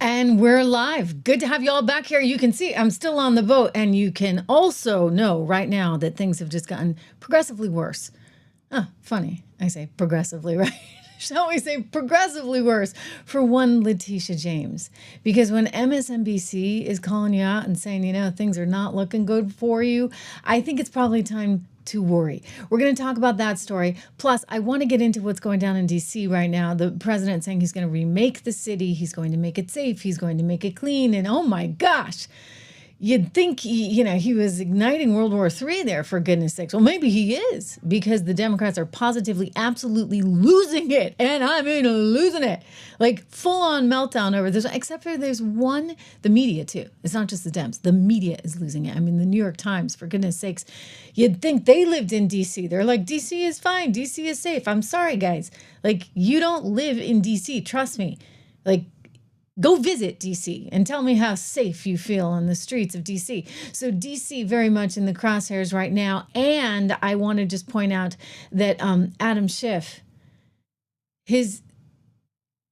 And we're live. Good to have you all back here. You can see I'm still on the boat, and you can also know right now that things have just gotten progressively worse. Oh, funny. I say progressively, right? Shall we say progressively worse for one Letitia James? Because when MSNBC is calling you out and saying, things are not looking good for you, I think it's probably time to worry. We're going to talk about that story. Plus, I want to get into what's going down in D.C. right now. The president saying he's going to remake the city. He's going to make it safe. He's going to make it clean. And oh my gosh, you'd think he was igniting World War III there, for goodness sakes. Well, maybe he is, because the Democrats are positively, absolutely losing it. And I mean losing it. Like full-on meltdown over this, except for there's one, the media too. It's not just the Dems. The media is losing it. I mean, the New York Times, for goodness sakes, you'd think they lived in D.C. They're like, D.C. is fine. D.C. is safe. I'm sorry, guys. Like, you don't live in D.C. Trust me. Like, go visit D.C. and tell me how safe you feel on the streets of D.C. So D.C. very much in the crosshairs right now. And I want to just point out that Adam Schiff, his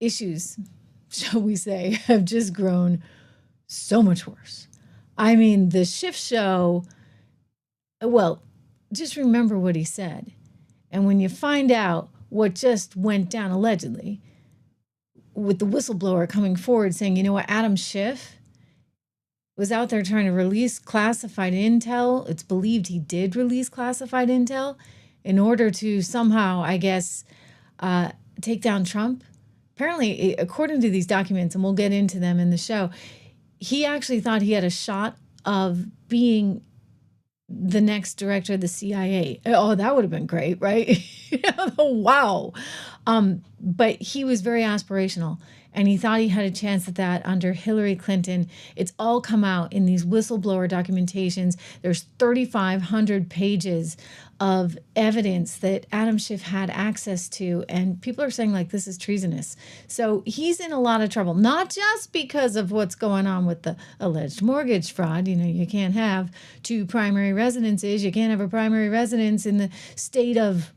issues, shall we say, have just grown so much worse. I mean, the Schiff show, well, just remember what he said. And when you find out what just went down allegedly, with the whistleblower coming forward saying, you know what, Adam Schiff was out there trying to release classified intel. It's believed he did release classified intel in order to somehow, I guess, take down Trump. Apparently, according to these documents, and we'll get into them in the show, he actually thought he had a shot of being the next director of the CIA. Oh, that would have been great, right? Wow. But he was very aspirational, and he thought he had a chance at that under Hillary Clinton. It's all come out in these whistleblower documentations. There's 3,500 pages of evidence that Adam Schiff had access to, and people are saying, like, this is treasonous. So he's in a lot of trouble, not just because of what's going on with the alleged mortgage fraud. You can't have two primary residences. You can't have a primary residence in the state of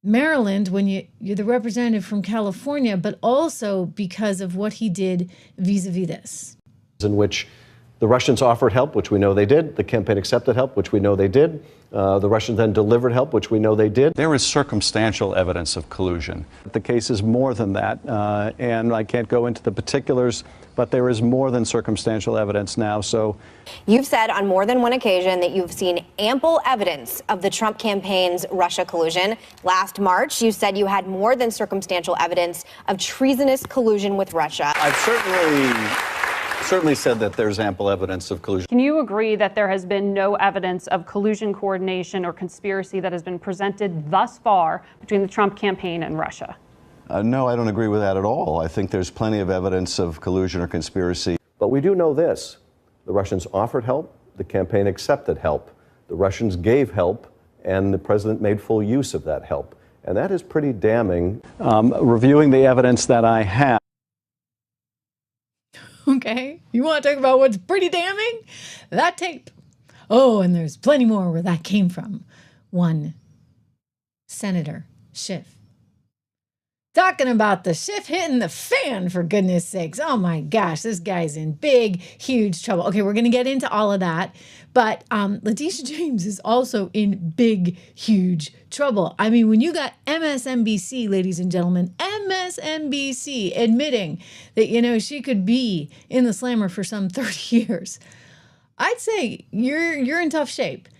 Maryland when you're the representative from California, but also because of what he did vis-a-vis this. In which the Russians offered help, which we know they did. The campaign accepted help, which we know they did. The Russians then delivered help, which we know they did. There is circumstantial evidence of collusion. The case is more than that, and I can't go into the particulars, but there is more than circumstantial evidence now. So, you've said on more than one occasion that you've seen ample evidence of the Trump campaign's Russia collusion. Last March, you said you had more than circumstantial evidence of treasonous collusion with Russia. I've certainly said that there's ample evidence of collusion. Can you agree that there has been no evidence of collusion, coordination, or conspiracy that has been presented thus far between the Trump campaign and Russia? No, I don't agree with that at all. I think there's plenty of evidence of collusion or conspiracy. But we do know this. The Russians offered help. The campaign accepted help. The Russians gave help, and the president made full use of that help. And that is pretty damning. Reviewing the evidence that I have. Okay, you want to talk about what's pretty damning? That tape. Oh, and there's plenty more where that came from. One Senator Schiff. Talking about the Schiff hitting the fan, for goodness sakes. Oh my gosh, this guy's in big, huge trouble. Okay, we're going to get into all of that. But Letitia James is also in big, huge trouble. I mean, when you got MSNBC, ladies and gentlemen, MSNBC admitting that, she could be in the slammer for some 30 years, I'd say you're in tough shape.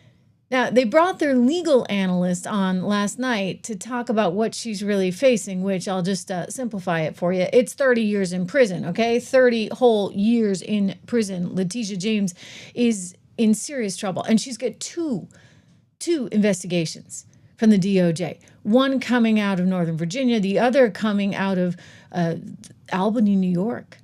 Now, they brought their legal analyst on last night to talk about what she's really facing, which I'll just simplify it for you. It's 30 years in prison, okay? 30 whole years in prison. Letitia James is in serious trouble, and she's got two investigations from the DOJ. One coming out of Northern Virginia, the other coming out of Albany, New York.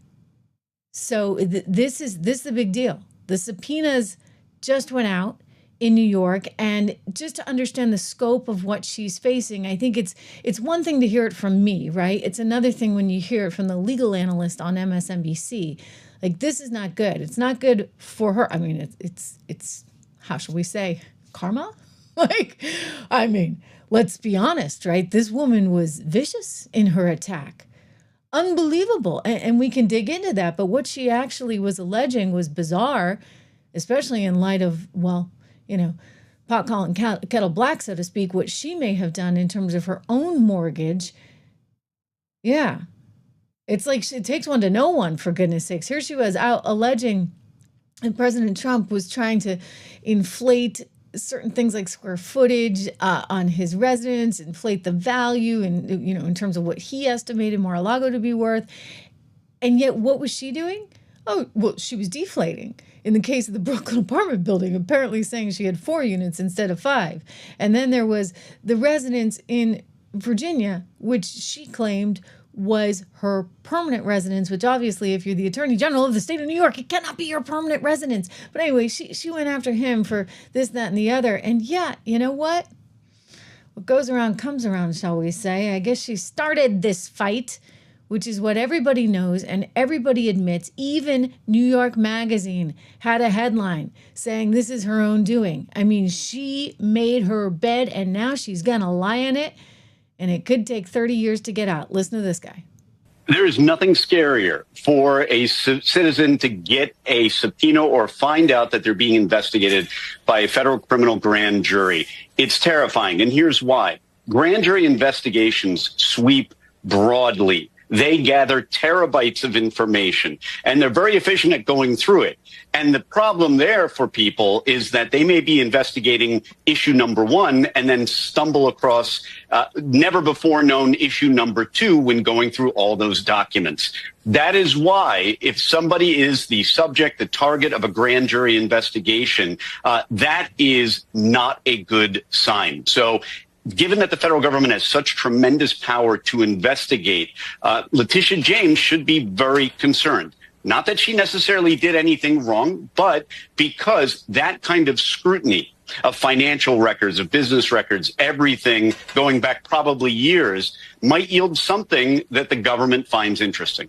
So this is the big deal. The subpoenas just went out in New York, and just to understand the scope of what she's facing, I think it's one thing to hear it from me, right? It's another thing when you hear it from the legal analyst on MSNBC. Like, this is not good. It's not good for her. I mean, it's how shall we say, karma? Let's be honest, right? This woman was vicious in her attack Unbelievable. And we can dig into that. But what she actually was alleging was bizarre, especially in light of, well, pot calling kettle black, so to speak, what she may have done in terms of her own mortgage. Yeah. It's like it takes one to know one, for goodness sakes. Here she was out alleging that President Trump was trying to inflate certain things like square footage on his residence, inflate the value, and in terms of what he estimated Mar-a-Lago to be worth. And yet, what was she doing? Oh, well, she was deflating. In the case of the Brooklyn apartment building, apparently saying she had 4 units instead of 5. And then there was the residence in Virginia, which she claimed was her permanent residence, which obviously, if you're the Attorney General of the state of New York, it cannot be your permanent residence. But anyway, she went after him for this, that, and the other. And yeah, you know what? What goes around comes around, shall we say. I guess she started this fight, which is what everybody knows and everybody admits. Even New York Magazine had a headline saying this is her own doing. I mean, she made her bed and now she's going to lie in it. And it could take 30 years to get out. Listen to this guy. There is nothing scarier for a citizen to get a subpoena or find out that they're being investigated by a federal criminal grand jury. It's terrifying. And here's why. Grand jury investigations sweep broadly. They gather terabytes of information, and they're very efficient at going through it. And the problem there for people is that they may be investigating issue number 1 and then stumble across never before known issue number 2 when going through all those documents. That is why if somebody is the subject, the target of a grand jury investigation, that is not a good sign. So given that the federal government has such tremendous power to investigate, Letitia James should be very concerned. Not that she necessarily did anything wrong, but because that kind of scrutiny of financial records, of business records, everything going back probably years, might yield something that the government finds interesting.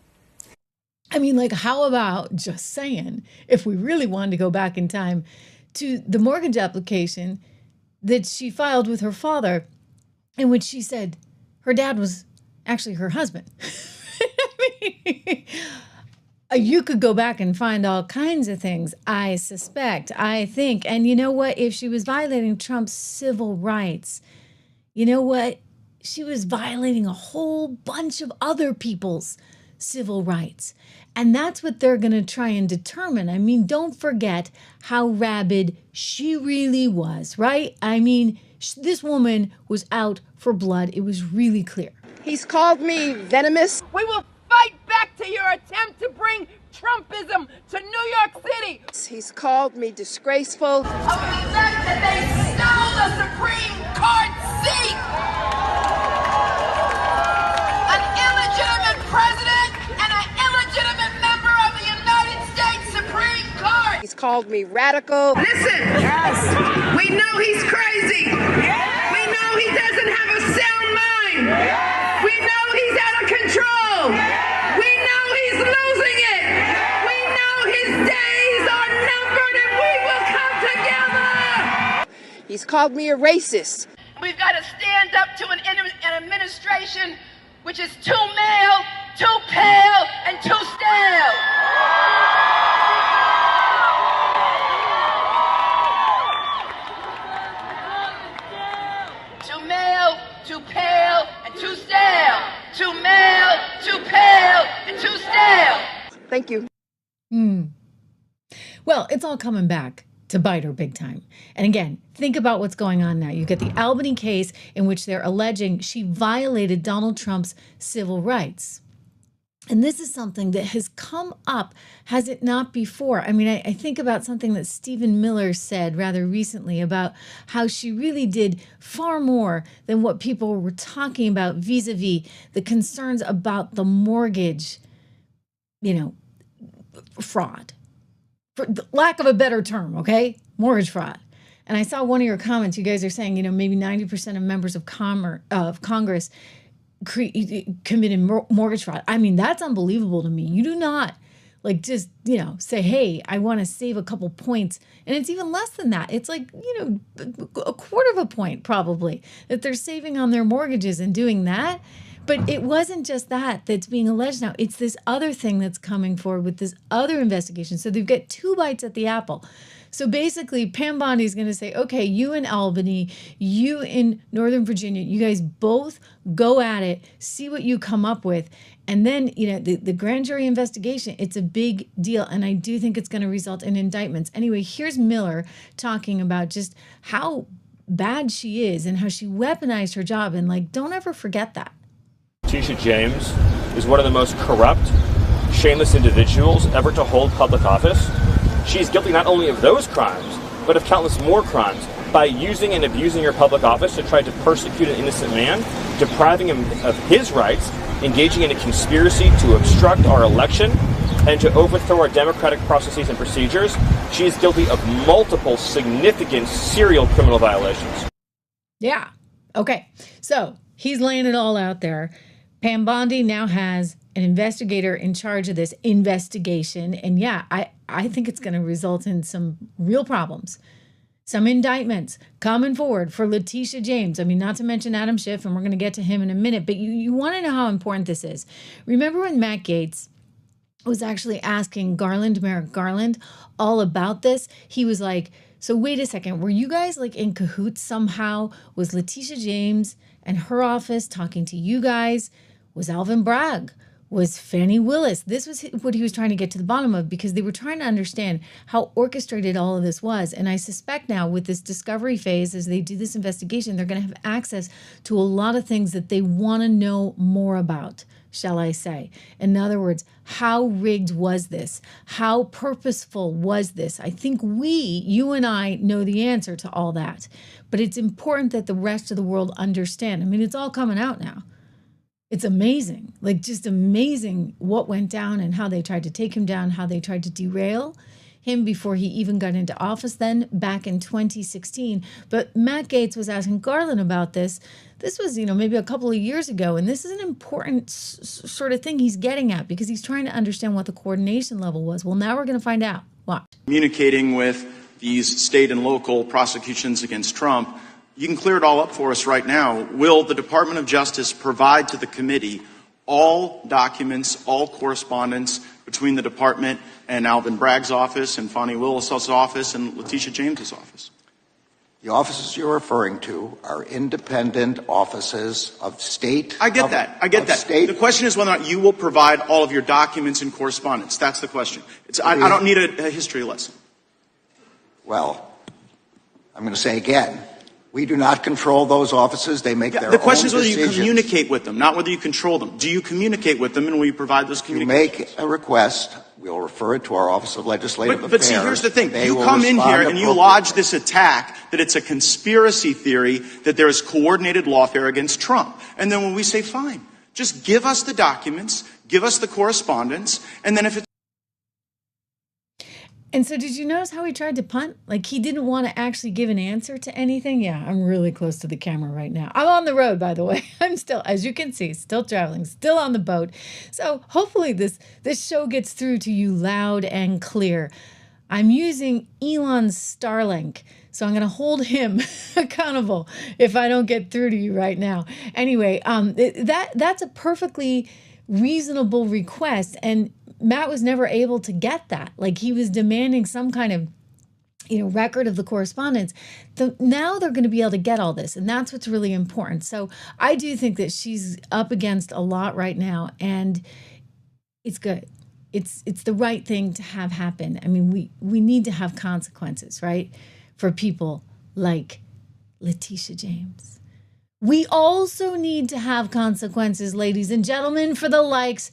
I mean, like, how about just saying, if we really wanted to go back in time to the mortgage application that she filed with her father, in which she said her dad was actually her husband. I mean, you could go back and find all kinds of things, I suspect, I think. And you know what? If she was violating Trump's civil rights, you know what? She was violating a whole bunch of other people's civil rights. And that's what they're going to try and determine. I mean, don't forget how rabid she really was, right? I mean, this woman was out for blood. It was really clear. He's called me venomous. We will fight back to your attempt to bring Trumpism to New York City. He's called me disgraceful. Of the fact that they stole the Supreme Court seat. An illegitimate president and an illegitimate member of the United States Supreme Court. He's called me radical. Listen, yes. We know he's crazy. Yes. We know he doesn't have a sound mind. Yes. We know he's out of control. Yes. We know he's losing it. Yes. We know his days are numbered and we will come together. He's called me a racist. We've got to stand up to an administration which is too male, too pale, and too stale. Too male, too pale, and too stale. Too male, too pale, and too stale. Thank you. Well, it's all coming back to bite her big time. And again, think about what's going on now. You get the Albany case in which they're alleging she violated Donald Trump's civil rights. And this is something that has come up, has it not before? I mean, I think about something that Stephen Miller said rather recently about how she really did far more than what people were talking about vis-a-vis the concerns about the mortgage, fraud. For lack of a better term, okay? Mortgage fraud. And I saw one of your comments. You guys are saying, maybe 90% of members of Congress committed mortgage fraud. I mean, that's unbelievable to me. You do not just, say, hey, I want to save a couple points. And it's even less than that. It's like, a quarter of a point probably that they're saving on their mortgages and doing that. But it wasn't just that that's being alleged now. It's this other thing that's coming forward with this other investigation. So they've got two bites at the apple. So basically, Pam Bondi's going to say, okay, you in Albany, you in Northern Virginia, you guys both go at it, see what you come up with. And then, the grand jury investigation, it's a big deal. And I do think it's going to result in indictments. Anyway, here's Miller talking about just how bad she is and how she weaponized her job. And don't ever forget that. Letitia James is one of the most corrupt, shameless individuals ever to hold public office. She is guilty not only of those crimes, but of countless more crimes by using and abusing her public office to try to persecute an innocent man, depriving him of his rights, engaging in a conspiracy to obstruct our election, and to overthrow our democratic processes and procedures. She is guilty of multiple significant serial criminal violations. Yeah. Okay. So he's laying it all out there. Pam Bondi now has an investigator in charge of this investigation. And yeah, I think it's going to result in some real problems. Some indictments coming forward for Letitia James. I mean, not to mention Adam Schiff, and we're going to get to him in a minute, but you want to know how important this is. Remember when Matt Gaetz was actually asking Merrick Garland all about this? He was like, so wait a second, were you guys in cahoots somehow? Was Letitia James and her office talking to you guys? Was Alvin Bragg? Was Fannie Willis? This was what he was trying to get to the bottom of, because they were trying to understand how orchestrated all of this was. And I suspect now with this discovery phase, as they do this investigation, they're going to have access to a lot of things that they want to know more about, shall I say. In other words, how rigged was this? How purposeful was this? I think you and I know the answer to all that. But it's important that the rest of the world understand. I mean, it's all coming out now. It's amazing, just amazing what went down and how they tried to take him down, how they tried to derail him before he even got into office then back in 2016. But Matt Gaetz was asking Garland about this. This was, maybe a couple of years ago. And this is an important sort of thing he's getting at, because he's trying to understand what the coordination level was. Well, now we're going to find out. Watch. Communicating with these state and local prosecutions against Trump, you can clear it all up for us right now. Will the Department of Justice provide to the committee all documents, all correspondence between the department and Alvin Bragg's office and Fannie Willis' office and Letitia James's office? The offices you're referring to are independent offices of state. I get that. The question is whether or not you will provide all of your documents and correspondence. That's the question. I don't need a history lesson. Well, I'm going to say again, we do not control those offices. They make their own decisions. The question is whether you communicate with them, not whether you control them. Do you communicate with them, and will you provide those communications? You make a request. We'll refer it to our Office of Legislative Affairs. But see, here's the thing. You come in here and you lodge this attack that it's a conspiracy theory, that there is coordinated lawfare against Trump. And then when we say, fine, just give us the documents, give us the correspondence, and then if it's... And so did you notice how he tried to punt? He didn't want to actually give an answer to anything. Yeah, I'm really close to the camera right now. I'm on the road, by the way. I'm still, as you can see, still traveling, still on the boat. So hopefully this show gets through to you loud and clear. I'm using Elon's Starlink, so I'm going to hold him accountable if I don't get through to you right now. Anyway, that's a perfectly reasonable request, and Matt was never able to get that. He was demanding some kind of, record of the correspondence. Now they're going to be able to get all this, and that's what's really important. So I do think that she's up against a lot right now, and it's good. It's the right thing to have happen. I mean, we need to have consequences, right, for people like Letitia James. We also need to have consequences, ladies and gentlemen, for the likes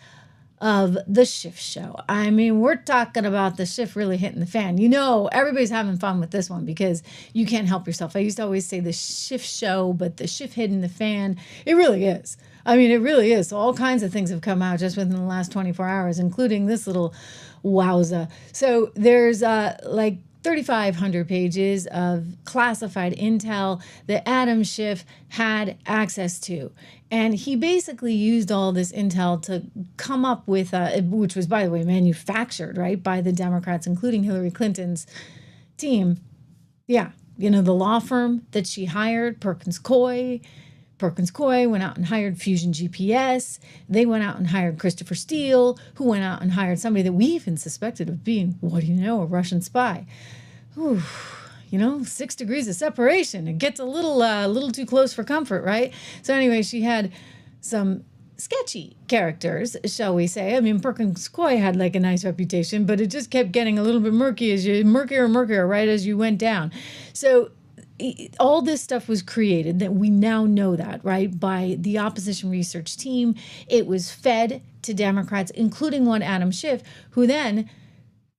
of the Schiff show. I mean, we're talking about the Schiff really hitting the fan. Everybody's having fun with this one because you can't help yourself. I used to always say the Schiff show, but the Schiff hitting the fan, it really is. I mean, it really is. So all kinds of things have come out just within the last 24 hours, including this little wowza. So there's 3,500 pages of classified intel that Adam Schiff had access to. And he basically used all this intel to come up with, which was, by the way, manufactured, right, by the Democrats, including Hillary Clinton's team. Yeah, the law firm that she hired, Perkins Coie, Perkins Coie went out and hired Fusion GPS. They went out and hired Christopher Steele, who went out and hired somebody that we even suspected of being, what do you know, a Russian spy. Whew, 6 degrees of separation. It gets a little too close for comfort, right? So anyway, she had some sketchy characters, shall we say. I mean, Perkins Coie had like a nice reputation, but it just kept getting a little bit murkier, right, as you went down. So all this stuff was created that we now know that, right, by the opposition research team. It was fed to Democrats, including one Adam Schiff, who then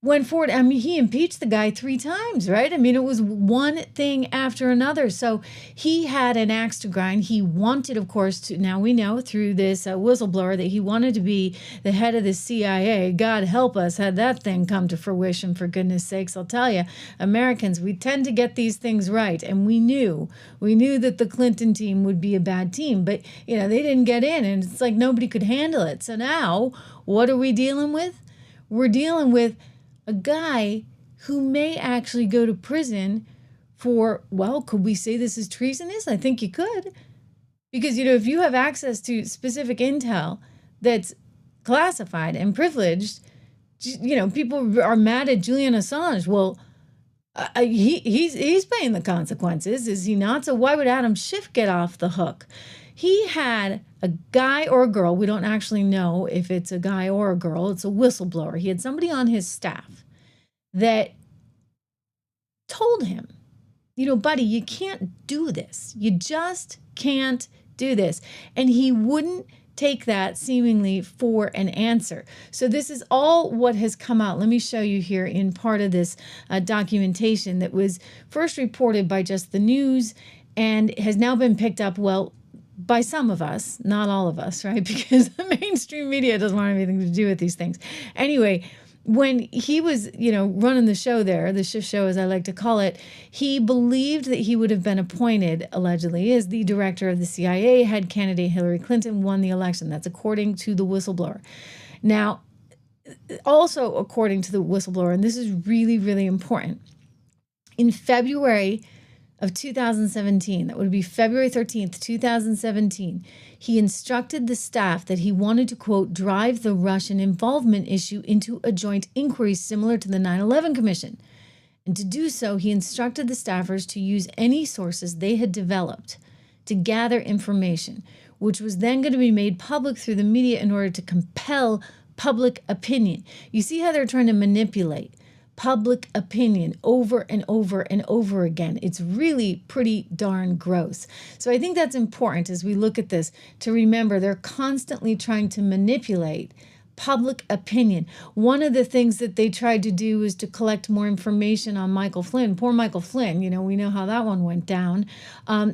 went forward. I mean, he impeached the guy 3 times, right? I mean, it was one thing after another. So he had an axe to grind. He wanted, of course, to, now we know through this whistleblower that he wanted to be the head of the CIA. God help us, had that thing come to fruition, for goodness sakes. I'll tell you, Americans, we tend to get these things right. And we knew that the Clinton team would be a bad team, but, they didn't get in, and it's like nobody could handle it. So now what are we dealing with? We're dealing with a guy who may actually go to prison for, well, could we say this is treasonous? I think you could. Because, if you have access to specific intel that's classified and privileged, people are mad at Julian Assange. Well, he's paying the consequences, is he not? So why would Adam Schiff get off the hook? He had a guy or a girl. We don't actually know if it's a guy or a girl. It's a whistleblower. He had somebody on his staff that told him, buddy, you can't do this. You just can't do this. And he wouldn't take that seemingly for an answer. So this is all what has come out. Let me show you here in part of this documentation that was first reported by Just the News and has now been picked up, well, by some of us, not all of us, right? Because the mainstream media doesn't want anything to do with these things. Anyway, when he was, running the show there, the Schiff show, as I like to call it, he believed that he would have been appointed, allegedly, as the director of the CIA had candidate Hillary Clinton won the election. That's according to the whistleblower. Now, also according to the whistleblower, and this is really, really important, in February of 2017, that would be February 13th, 2017, he instructed the staff that he wanted to, quote, drive the Russian involvement issue into a joint inquiry similar to the 9/11 Commission. And to do so, he instructed the staffers to use any sources they had developed to gather information, which was then going to be made public through the media in order to compel public opinion. You see how they're trying to manipulate public opinion over and over and over again. It's really pretty darn gross. So I think that's important as we look at this to remember they're constantly trying to manipulate public opinion. One of the things that they tried to do was to collect more information on Michael Flynn. Poor Michael Flynn, we know how that one went down.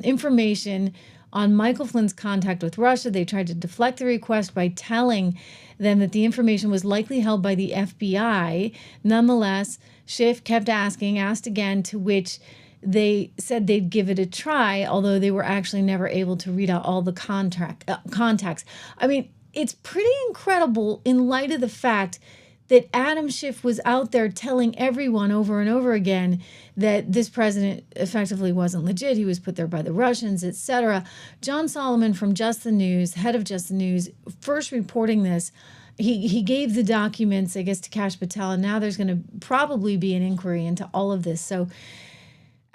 Information on Michael Flynn's contact with Russia. They tried to deflect the request by telling them that the information was likely held by the FBI. Nonetheless, Schiff kept asked again, to which they said they'd give it a try, although they were actually never able to read out all the contacts. I mean, it's pretty incredible in light of the fact that Adam Schiff was out there telling everyone over and over again that this president effectively wasn't legit. He was put there by the Russians, etc. John Solomon from Just the News, head of Just the News, first reporting this, he gave the documents, I guess, to Kash Patel, and now there's going to probably be an inquiry into all of this. So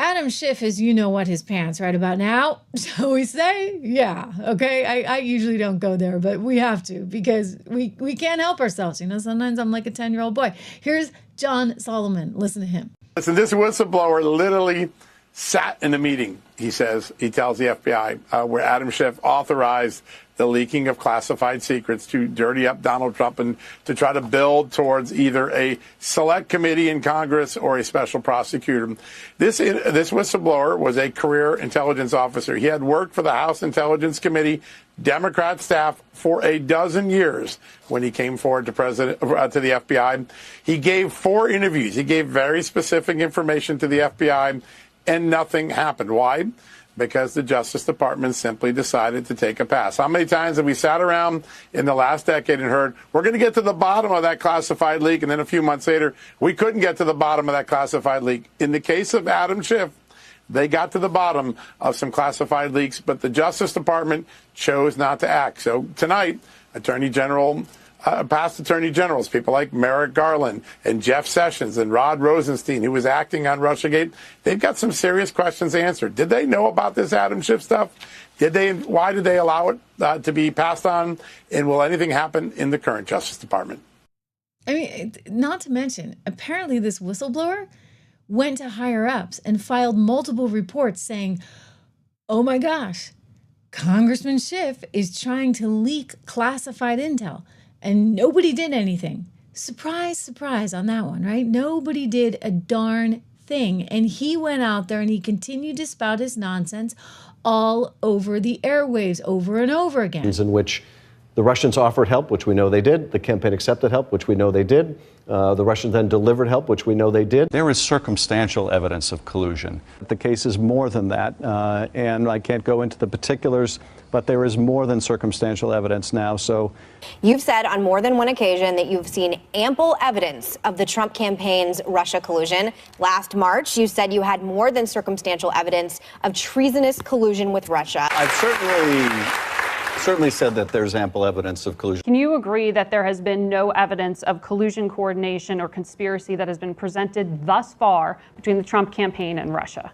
Adam Schiff is, what his pants right about now, shall we say? Yeah, okay. I usually don't go there, but we have to because we can't help ourselves. Sometimes I'm like a 10-year-old boy. Here's John Solomon. Listen to him. Listen, this whistleblower literally sat in a meeting, he tells the FBI, where Adam Schiff authorized the leaking of classified secrets to dirty up Donald Trump and to try to build towards either a select committee in Congress or a special prosecutor. This whistleblower was a career intelligence officer. He had worked for the House Intelligence Committee, Democrat staff for a dozen years when he came forward to the FBI. He gave 4 interviews. He gave very specific information to the FBI, and nothing happened. Why? Because the Justice Department simply decided to take a pass. How many times have we sat around in the last decade and heard, we're going to get to the bottom of that classified leak, and then a few months later, we couldn't get to the bottom of that classified leak. In the case of Adam Schiff, They got to the bottom of some classified leaks, but the Justice Department chose not to act. So tonight, past attorney generals, people like Merrick Garland and Jeff Sessions and Rod Rosenstein, who was acting on Russiagate, they've got some serious questions answered. Did they know about this Adam Schiff stuff? Why did they allow it to be passed on? And will anything happen in the current Justice Department? I mean, not to mention, apparently this whistleblower went to higher ups and filed multiple reports saying, oh my gosh, Congressman Schiff is trying to leak classified intel. And nobody did anything. Surprise, surprise on that one, right? Nobody did a darn thing. And he went out there and he continued to spout his nonsense all over the airwaves over and over again. In which the Russians offered help, which we know they did. The campaign accepted help, which we know they did. The Russians then delivered help, which we know they did. There is circumstantial evidence of collusion. The case is more than that, and I can't go into the particulars, but there is more than circumstantial evidence now. So, you've said on more than one occasion that you've seen ample evidence of the Trump campaign's Russia collusion. Last March, you said you had more than circumstantial evidence of treasonous collusion with Russia. I've certainly said that there's ample evidence of collusion. Can you agree that there has been no evidence of collusion, coordination, or conspiracy that has been presented thus far between the Trump campaign and Russia?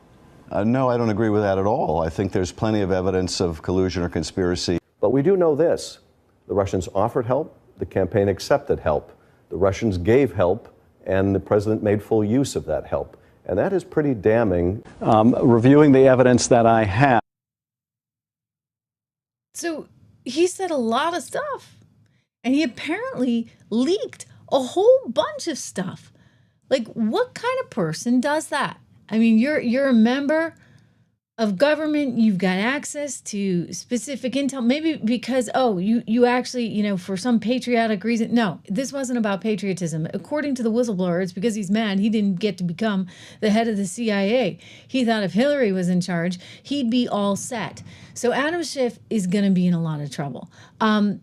No, I don't agree with that at all. I think there's plenty of evidence of collusion or conspiracy. But we do know this. The Russians offered help. The campaign accepted help. The Russians gave help, and the president made full use of that help. And that is pretty damning. Reviewing the evidence that I have. So he said a lot of stuff. And he apparently leaked a whole bunch of stuff. Like, what kind of person does that? I mean, you're a member of government. You've got access to specific intel, maybe because, you actually, for some patriotic reason. No, this wasn't about patriotism. According to the whistleblower, it's because he's mad he didn't get to become the head of the CIA. He thought if Hillary was in charge, he'd be all set. So Adam Schiff is going to be in a lot of trouble. I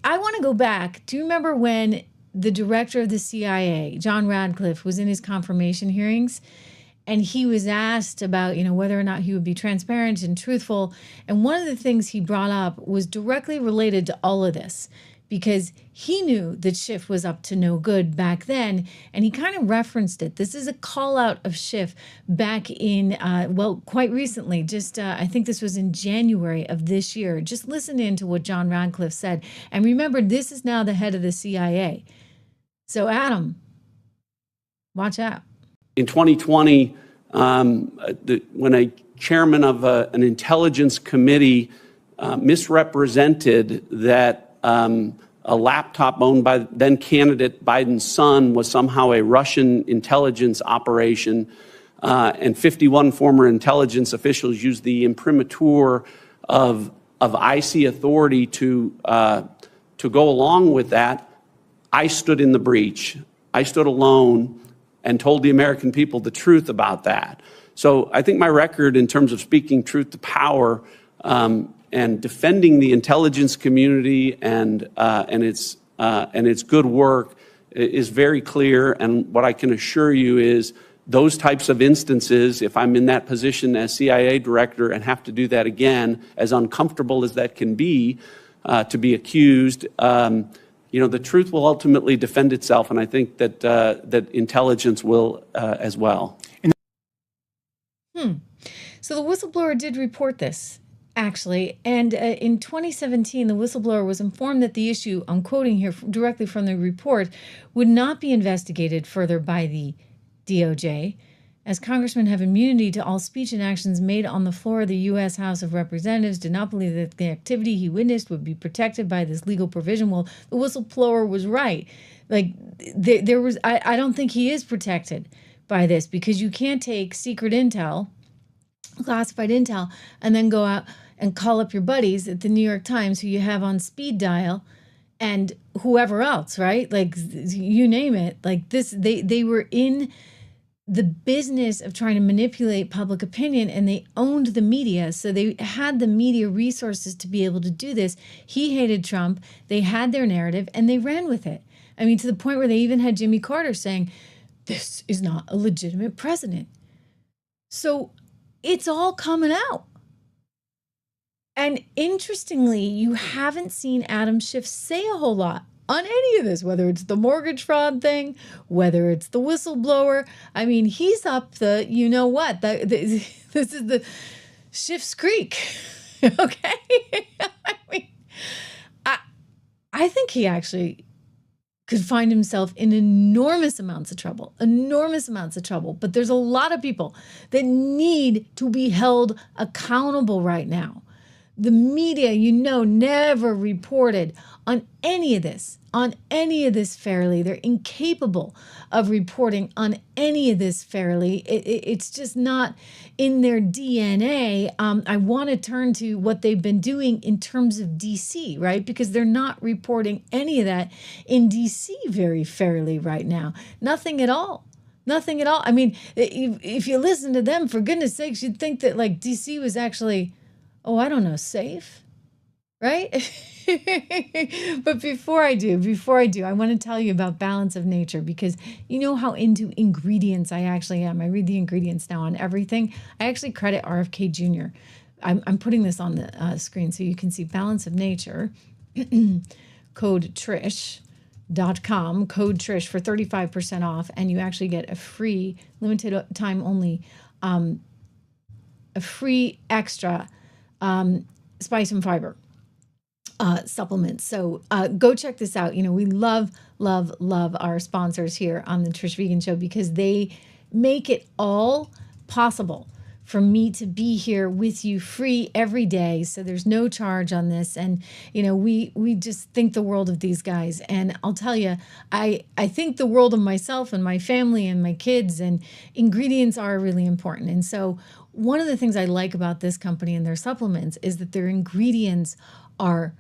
want to go back. Do you remember when the director of the CIA, John Radcliffe, was in his confirmation hearings? And he was asked about, whether or not he would be transparent and truthful. And one of the things he brought up was directly related to all of this, because he knew that Schiff was up to no good back then. And he kind of referenced it. This is a call out of Schiff back in, quite recently, I think this was in January of this year. Just listen in to what John Radcliffe said. And remember, this is now the head of the CIA. So Adam, watch out. In 2020, when a chairman of an intelligence committee misrepresented that a laptop owned by then candidate Biden's son was somehow a Russian intelligence operation, and 51 former intelligence officials used the imprimatur of IC authority to go along with that, I stood in the breach. I stood alone and told the American people the truth about that. So I think my record in terms of speaking truth to power and defending the intelligence community and its good work is very clear. And what I can assure you is those types of instances, if I'm in that position as CIA director and have to do that again, as uncomfortable as that can be, to be accused, the truth will ultimately defend itself, and I think that that intelligence will as well. So the whistleblower did report this, actually, and in 2017, the whistleblower was informed that the issue, I'm quoting here directly from the report, would not be investigated further by the DOJ, as congressmen have immunity to all speech and actions made on the floor of the U.S. House of Representatives, did not believe that the activity he witnessed would be protected by this legal provision. Well, the whistleblower was right. Like, there was, I don't think he is protected by this, because you can't take secret intel, classified intel, and then go out and call up your buddies at the New York Times who you have on speed dial and whoever else, right? Like, you name it. Like this, they were in the business of trying to manipulate public opinion, and they owned the media. So they had the media resources to be able to do this. He hated Trump. They had their narrative and they ran with it. I mean, to the point where they even had Jimmy Carter saying, this is not a legitimate president. So it's all coming out. And interestingly, you haven't seen Adam Schiff say a whole lot on any of this, whether it's the mortgage fraud thing, whether it's the whistleblower. I mean, he's up the, you know what, this is the Schiff's Creek, okay? I mean, I think he actually could find himself in enormous amounts of trouble, but there's a lot of people that need to be held accountable right now. The media, never reported on any of this fairly. They're incapable of reporting on any of this fairly. It's just not in their DNA. I want to turn to what they've been doing in terms of DC, right? Because they're not reporting any of that in DC very fairly right now. Nothing at all. Nothing at all. I mean, if you listen to them, for goodness sakes, you'd think that like DC was actually, safe, right? But before I do, I want to tell you about balance of nature, because you know how into ingredients I actually am. I read the ingredients now on everything. I actually credit RFK Jr. I'm putting this on the screen so you can see balance of nature. Code Trish.com, code Trish for 35% off, and you actually get a free, limited time only, a free extra spice and fiber supplements. So go check this out. We love our sponsors here on the Trish Vegan Show, because they make it all possible for me to be here with you free every day. So there's no charge on this. And, we just think the world of these guys. And I'll tell you, I think the world of myself and my family and my kids, and ingredients are really important. And so one of the things I like about this company and their supplements is that their ingredients are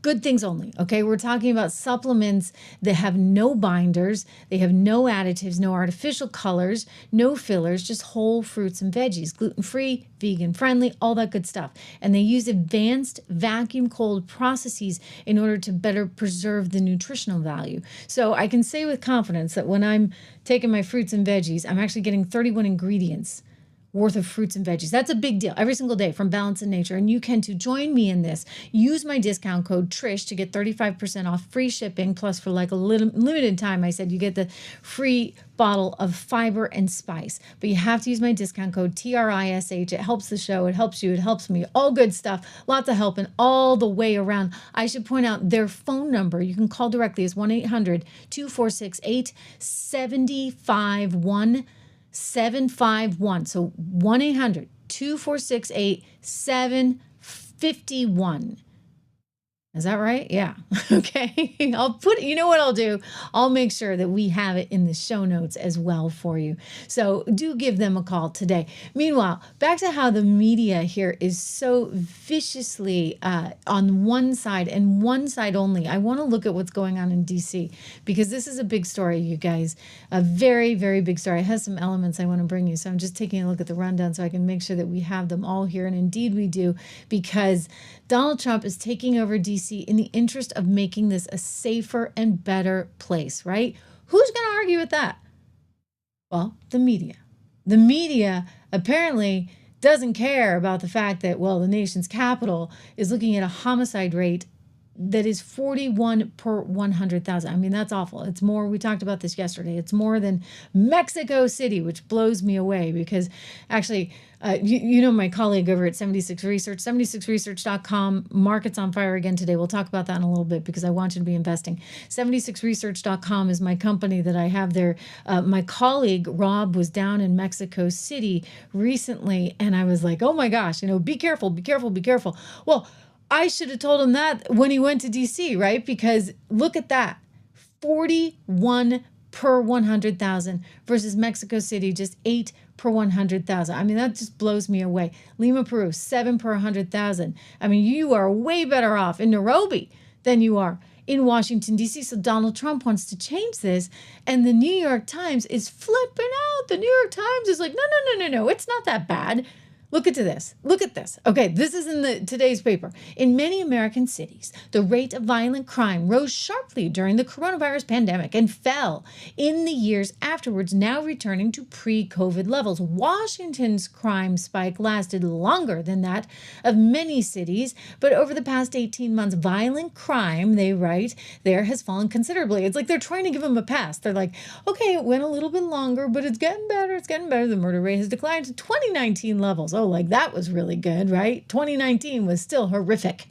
good things only. Okay, we're talking about supplements that have no binders, they have no additives, no artificial colors, no fillers, just whole fruits and veggies, gluten-free, vegan-friendly, all that good stuff. And they use advanced vacuum cold processes in order to better preserve the nutritional value. So I can say with confidence that when I'm taking my fruits and veggies, I'm actually getting 31 ingredients worth of fruits and veggies. That's a big deal every single day from Balance in Nature. And you can too. Join me in this. Use my discount code TRISH to get 35% off, free shipping. Plus, for like a limited time, I said you get the free bottle of fiber and spice. But you have to use my discount code TRISH. It helps the show. It helps you. It helps me. All good stuff. Lots of helping all the way around. I should point out their phone number. You can call directly. Is 1-800-246-8751. 751. So 1-800-246-8751. Is that right? Yeah. Okay. I'll put, you know what I'll do? I'll make sure that we have it in the show notes as well for you. So do give them a call today. Meanwhile, back to how the media here is so viciously on one side and one side only. I want to look at what's going on in DC, because this is a big story, you guys. A very, very big story. It has some elements I want to bring you. So I'm just taking a look at the rundown so I can make sure that we have them all here. And indeed we do, because Donald Trump is taking over DC in the interest of making this a safer and better place, right? Who's going to argue with that? Well, the media. The media apparently doesn't care about the fact that, well, the nation's capital is looking at a homicide rate that is 41 per 100,000. I mean, that's awful. It's more, we talked about this yesterday, it's more than Mexico City, which blows me away, because actually, my colleague over at 76 Research, 76research.com, market's on fire again today. We'll talk about that in a little bit, because I want you to be investing. 76research.com is my company that I have there. My colleague, Rob, was down in Mexico City recently, and I was like, oh my gosh, be careful, be careful, be careful. Well, I should have told him that when he went to DC, right? Because look at that, 41 per 100,000 versus Mexico City, just 8 per 100,000. I mean, that just blows me away. Lima, Peru, 7 per 100,000. I mean, you are way better off in Nairobi than you are in Washington, D.C. So Donald Trump wants to change this. And the New York Times is flipping out. The New York Times is like, no, it's not that bad. Look at this. Look at this. Okay, this is in today's paper. In many American cities, the rate of violent crime rose sharply during the coronavirus pandemic and fell in the years afterwards, now returning to pre-COVID levels. Washington's crime spike lasted longer than that of many cities, but over the past 18 months, violent crime, they write, there has fallen considerably. It's like they're trying to give them a pass. They're like, okay, it went a little bit longer, but it's getting better. It's getting better. The murder rate has declined to 2019 levels. Oh, like that was really good, right? 2019 was still horrific.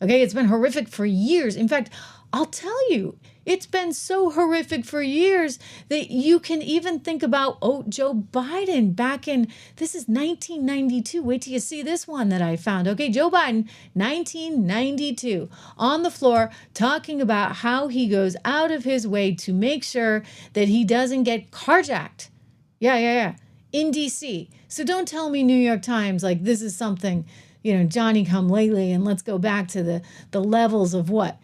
Okay, it's been horrific for years. In fact, I'll tell you, it's been so horrific for years that you can even think about, Joe Biden back in, this is 1992. Wait till you see this one that I found. Okay, Joe Biden, 1992, on the floor talking about how he goes out of his way to make sure that he doesn't get carjacked. Yeah. In D.C. So don't tell me, New York Times, like this is something, Johnny come lately, and let's go back to the levels of what?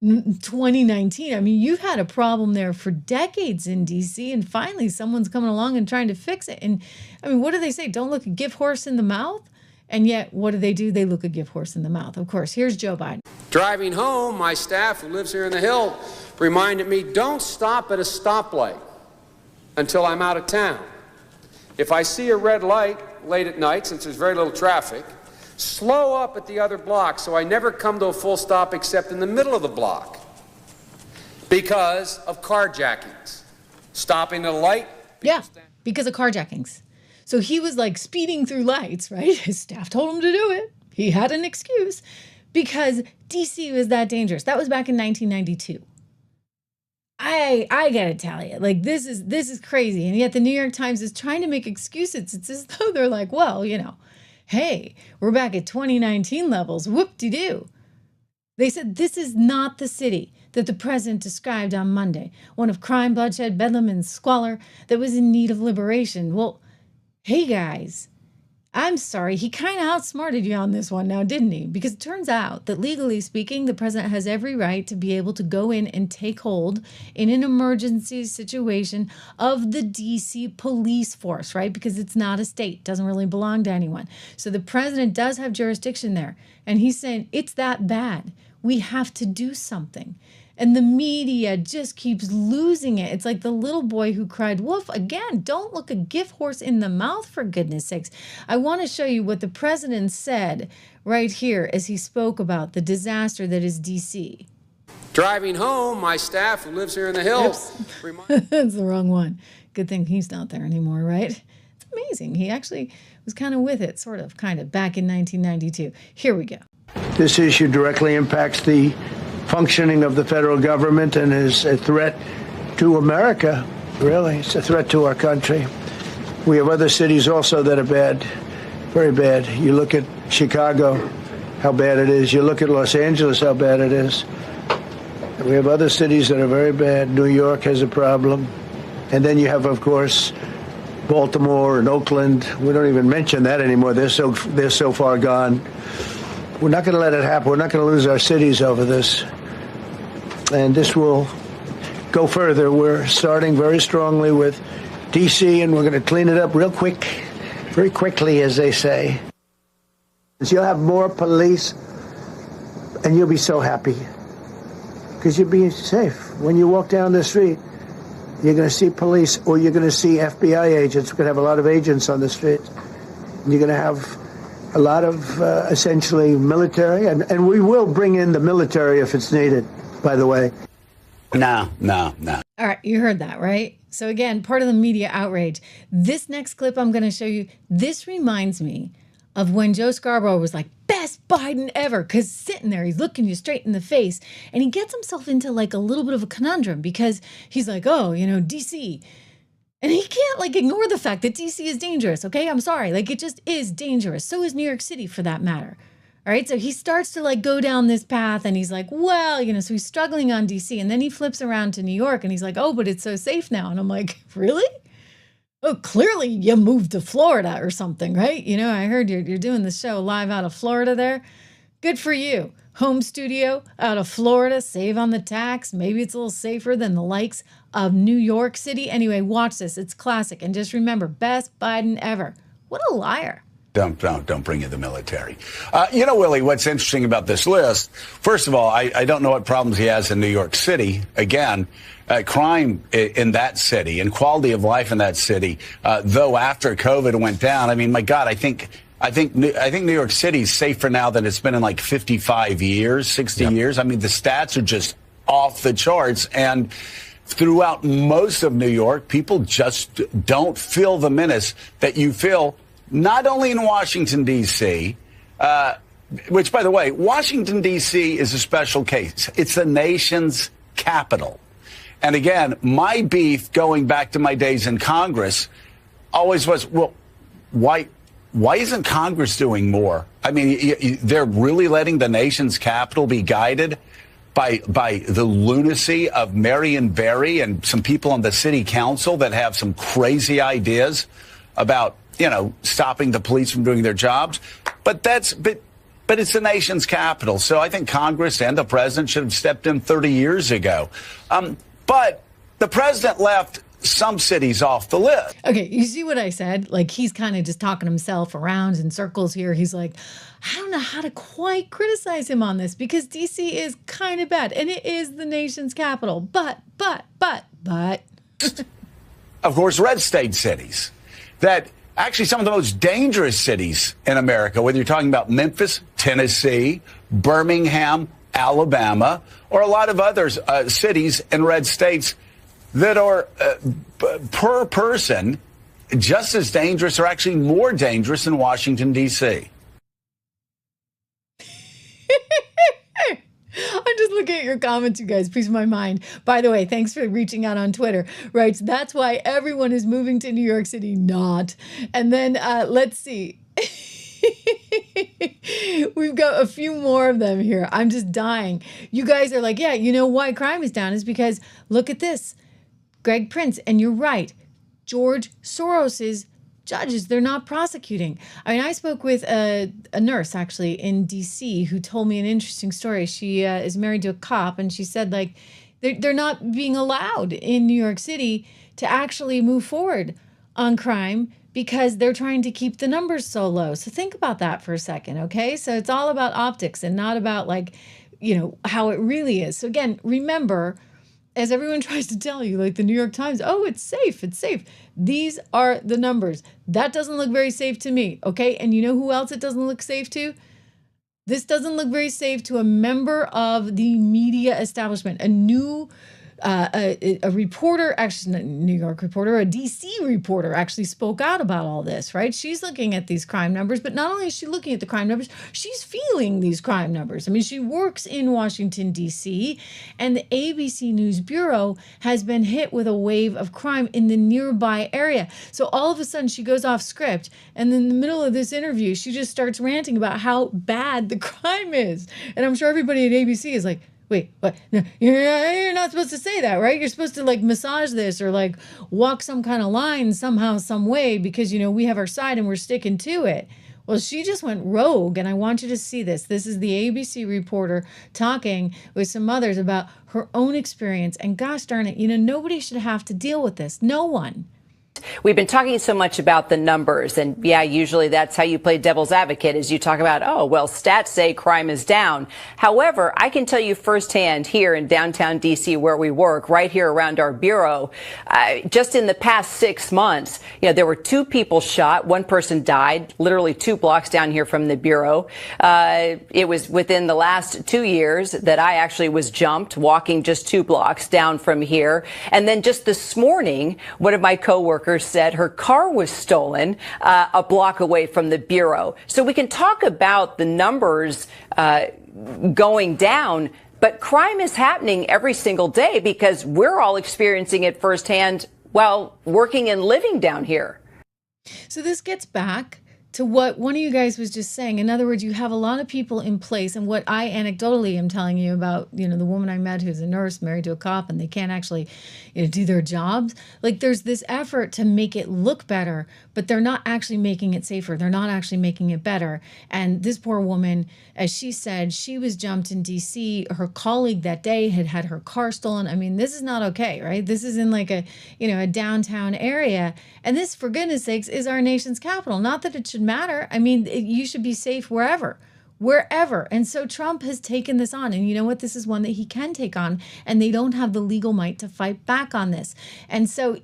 2019. I mean, you've had a problem there for decades in D.C., and finally someone's coming along and trying to fix it. And I mean, what do they say? Don't look a gift horse in the mouth? And yet, what do? They look a gift horse in the mouth. Of course, here's Joe Biden. Driving home, my staff who lives here in the Hill reminded me, don't stop at a stoplight until I'm out of town. If I see a red light late at night, since there's very little traffic, slow up at the other block so I never come to a full stop except in the middle of the block because of carjackings. Stopping at a light? Yeah, because of carjackings. So he was like speeding through lights, right? His staff told him to do it. He had an excuse because DC was that dangerous. That was back in 1992. I gotta tell you, like this is crazy. And yet the New York Times is trying to make excuses. It's as though they're like, well, hey, we're back at 2019 levels. Whoop-de-doo. They said this is not the city that the president described on Monday, one of crime, bloodshed, bedlam, and squalor that was in need of liberation. Well, hey guys, I'm sorry, he kind of outsmarted you on this one now, didn't he? Because it turns out that legally speaking, the president has every right to be able to go in and take hold in an emergency situation of the DC police force, right? Because it's not a state, doesn't really belong to anyone. So the president does have jurisdiction there. And he's saying, it's that bad. We have to do something. And the media just keeps losing it. It's like the little boy who cried wolf. Again, don't look a gift horse in the mouth, for goodness sakes. I want to show you what the president said right here as he spoke about the disaster that is D.C. Driving home, my staff who lives here in the Hills. That's the wrong one. Good thing he's not there anymore, right? It's amazing. He actually was kind of with it, kind of, back in 1992. Here we go. This issue directly impacts the functioning of the federal government and is a threat to America, really. It's a threat to our country. We have other cities also that are bad, very bad. You look at Chicago, how bad it is. You look at Los Angeles, how bad it is. We have other cities that are very bad. New York has a problem. And then you have, of course, Baltimore and Oakland. We don't even mention that anymore. They're so far gone. We're not going to let it happen. We're not going to lose our cities over this. And this will go further. We're starting very strongly with D.C., and we're going to clean it up real quick, very quickly, as they say. You'll have more police, and you'll be so happy because you'll be safe. When you walk down the street, you're going to see police, or you're going to see FBI agents. We're going to have a lot of agents on the street. And you're going to have a lot of essentially military, and we will bring in the military if it's needed, by the way. No. All right, you heard that, right? So again, part of the media outrage. This next clip I'm going to show you, this reminds me of when Joe Scarborough was like, best Biden ever, because sitting there, he's looking you straight in the face, and he gets himself into like a little bit of a conundrum because he's like, oh, DC. And he can't like ignore the fact that DC is dangerous, okay? I'm sorry. Like it just is dangerous. So is New York City for that matter. All right. So he starts to like go down this path and he's like, well, so he's struggling on DC. And then he flips around to New York and he's like, oh, but it's so safe now. And I'm like, really? Oh, clearly you moved to Florida or something, right? I heard you're doing the show live out of Florida there. Good for you. Home studio out of Florida, save on the tax. Maybe it's a little safer than the likes of New York City. Anyway, watch this. It's classic. And just remember, best Biden ever. What a liar. Don't bring in the military. Willie, what's interesting about this list, first of all, I don't know what problems he has in New York City. Again, crime in that city and quality of life in that city, though after COVID went down, I mean, my God, I think New York City is safer now than it's been in like 55 years, 60 years. I mean, the stats are just off the charts. And throughout most of New York, people just don't feel the menace that you feel not only in Washington, D.C., which, by the way, Washington, D.C. is a special case. It's the nation's capital. And again, my beef going back to my days in Congress always was, well, why isn't Congress doing more? I mean, they're really letting the nation's capital be guided by the lunacy of Marion Barry and some people on the city council that have some crazy ideas about, stopping the police from doing their jobs. But it's the nation's capital. So I think Congress and the president should have stepped in 30 years ago. But the president left some cities off the list. Okay, you see what I said? Like, he's kind of just talking himself around in circles here. He's like, I don't know how to quite criticize him on this because D.C. is kind of bad, and it is the nation's capital. But. Of course, red state cities that actually some of the most dangerous cities in America, whether you're talking about Memphis, Tennessee, Birmingham, Alabama, or a lot of other cities in red states that are per person just as dangerous or actually more dangerous than Washington, D.C. I'm just looking at your comments, you guys. Please my mind. By the way, thanks for reaching out on Twitter. Right, so that's why everyone is moving to New York City. Not. And then let's see. We've got a few more of them here. I'm just dying. You guys are like, yeah, you know why crime is down is because look at this. Greg Prince, and you're right. George Soros's judges, they're not prosecuting. I mean, I spoke with a nurse actually in DC who told me an interesting story. She is married to a cop, and she said like they're not being allowed in New York City to actually move forward on crime because they're trying to keep the numbers so low. So think about that for a second, okay? So it's all about optics and not about like, how it really is. So again, remember, as everyone tries to tell you, like the New York Times, oh, it's safe, it's safe. These are the numbers. That doesn't look very safe to me, okay? And you know who else it doesn't look safe to? This doesn't look very safe to a member of the media establishment, a new a reporter, actually not a New York reporter, a DC reporter actually spoke out about all this, right? She's looking at these crime numbers, but not only is she looking at the crime numbers, she's feeling these crime numbers. I mean, she works in Washington, D.C., and the ABC News Bureau has been hit with a wave of crime in the nearby area. So all of a sudden she goes off script, and in the middle of this interview, she just starts ranting about how bad the crime is. And I'm sure everybody at ABC is like, wait, what? No, you're not supposed to say that, right? You're supposed to like massage this or like walk some kind of line somehow, some way, because, we have our side and we're sticking to it. Well, she just went rogue, and I want you to see this. This is the ABC reporter talking with some others about her own experience. And gosh darn it, nobody should have to deal with this. No one. We've been talking so much about the numbers, and yeah, usually that's how you play devil's advocate, is you talk about, oh, well, stats say crime is down. However, I can tell you firsthand here in downtown D.C. where we work, right here around our bureau, just in the past 6 months, there were 2 people shot. 1 person died, literally 2 blocks down here from the bureau. It was within the last 2 years that I actually was jumped walking just 2 blocks down from here. And then just this morning, one of my coworkers said her car was stolen a block away from the bureau. So we can talk about the numbers going down, but crime is happening every single day because we're all experiencing it firsthand while working and living down here. So this gets back to what one of you guys was just saying. In other words, you have a lot of people in place, and what I anecdotally am telling you about, the woman I met who's a nurse married to a cop, and they can't actually, do their jobs. Like, there's this effort to make it look better, but they're not actually making it safer. They're not actually making it better. And this poor woman, as she said, she was jumped in DC. Her colleague that day had had her car stolen. I mean, this is not okay, right? This is in like a downtown area. And this, for goodness sakes, is our nation's capital. Not that it should matter. I mean, you should be safe wherever. And so Trump has taken this on. And you know what? This is one that he can take on. And they don't have the legal might to fight back on this. And so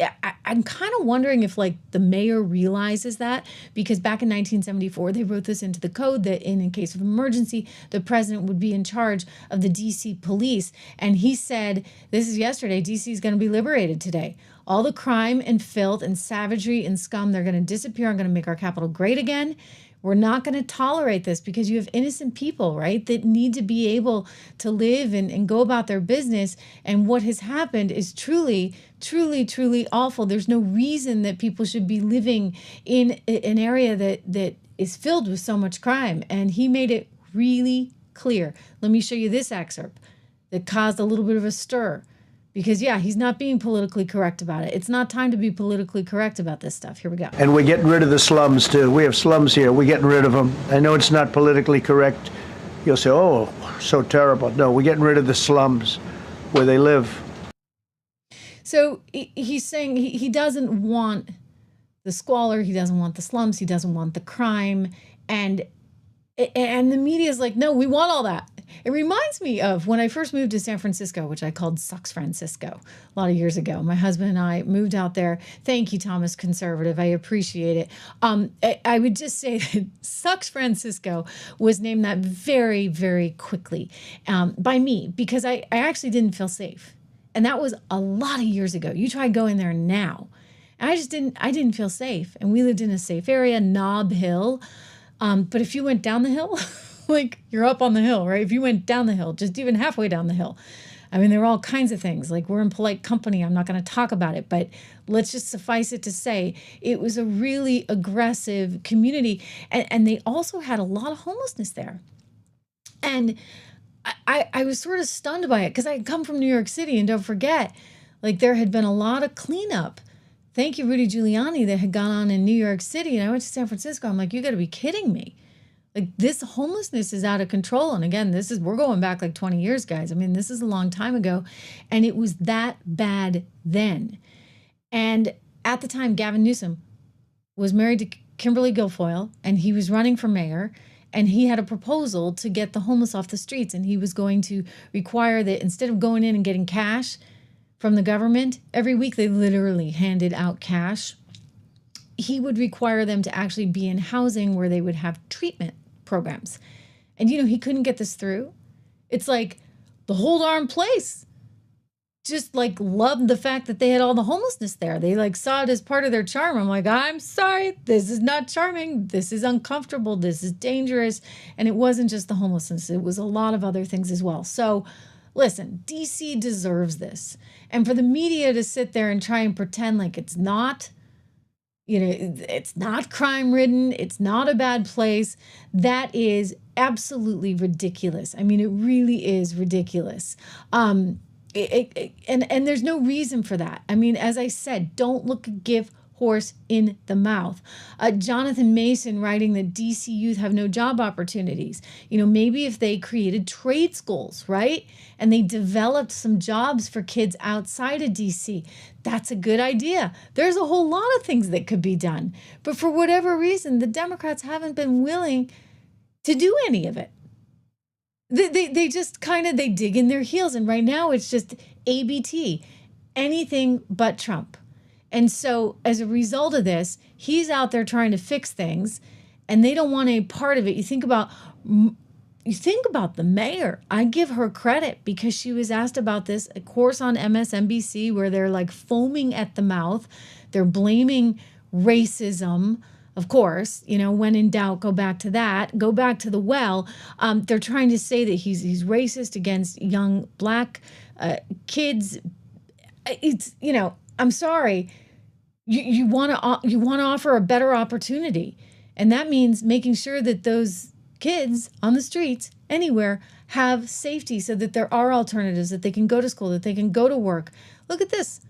I'm kind of wondering if, like, the mayor realizes that. Because back in 1974, they wrote this into the code that in case of emergency, the president would be in charge of the D.C. police. And he said, this is yesterday, D.C. is going to be liberated today. All the crime and filth and savagery and scum, they're going to disappear. I'm going to make our capital great again. We're not going to tolerate this because you have innocent people, right, that need to be able to live and go about their business. And what has happened is truly, truly, truly awful. There's no reason that people should be living in an area that is filled with so much crime. And he made it really clear. Let me show you this excerpt that caused a little bit of a stir. Because, he's not being politically correct about it. It's not time to be politically correct about this stuff. Here we go. And we're getting rid of the slums, too. We have slums here. We're getting rid of them. I know it's not politically correct. You'll say, oh, so terrible. No, we're getting rid of the slums where they live. So he's saying he doesn't want the squalor. He doesn't want the slums. He doesn't want the crime. And the media is like, no, we want all that. It reminds me of when I first moved to San Francisco, which I called Sucks Francisco a lot of years ago. My husband and I moved out there. Thank you, Thomas Conservative. I appreciate it. I would just say that Sucks Francisco was named that very, very quickly by me because I actually didn't feel safe. And that was a lot of years ago. You try going there now. I didn't feel safe. And we lived in a safe area, Nob Hill. But if you went down the hill, like you're up on the hill, right? If you went down the hill, just even halfway down the hill, I mean, there were all kinds of things. Like, we're in polite company. I'm not going to talk about it, but let's just suffice it to say it was a really aggressive community. And they also had a lot of homelessness there. And I was sort of stunned by it because I come from New York City, and don't forget, like, there had been a lot of cleanup. Thank you, Rudy Giuliani, that had gone on in New York City. And I went to San Francisco. I'm like, you got to be kidding me. Like, this homelessness is out of control. And again, we're going back like 20 years, guys. I mean, this is a long time ago. And it was that bad then. And at the time, Gavin Newsom was married to Kimberly Guilfoyle, and he was running for mayor. And he had a proposal to get the homeless off the streets. And he was going to require that instead of going in and getting cash from the government, every week they literally handed out cash. He would require them to actually be in housing where they would have treatment programs. And, he couldn't get this through. It's like the whole darn place just like loved the fact that they had all the homelessness there. They like saw it as part of their charm. I'm like, I'm sorry, this is not charming. This is uncomfortable. This is dangerous. And it wasn't just the homelessness. It was a lot of other things as well. So listen, DC deserves this. And for the media to sit there and try and pretend like it's not, it's not crime-ridden, it's not a bad place, that is absolutely ridiculous. I mean, it really is ridiculous. And there's no reason for that. I mean, as I said, don't look a gift horse in the mouth. Jonathan Mason writing that DC youth have no job opportunities. Maybe if they created trade schools, right? And they developed some jobs for kids outside of DC, that's a good idea. There's a whole lot of things that could be done. But for whatever reason, the Democrats haven't been willing to do any of it. They just they dig in their heels. And right now it's just ABT, anything but Trump. And so as a result of this, he's out there trying to fix things and they don't want any part of it. You think about the mayor. I give her credit because she was asked about this, of course, on MSNBC, where they're like foaming at the mouth. They're blaming racism. Of course, when in doubt, go back to that. Go back to the well. They're trying to say that he's racist against young black kids. It's, I'm sorry. You want to offer a better opportunity. And that means making sure that those kids on the streets anywhere have safety so that there are alternatives, that they can go to school, that they can go to work. Look at this.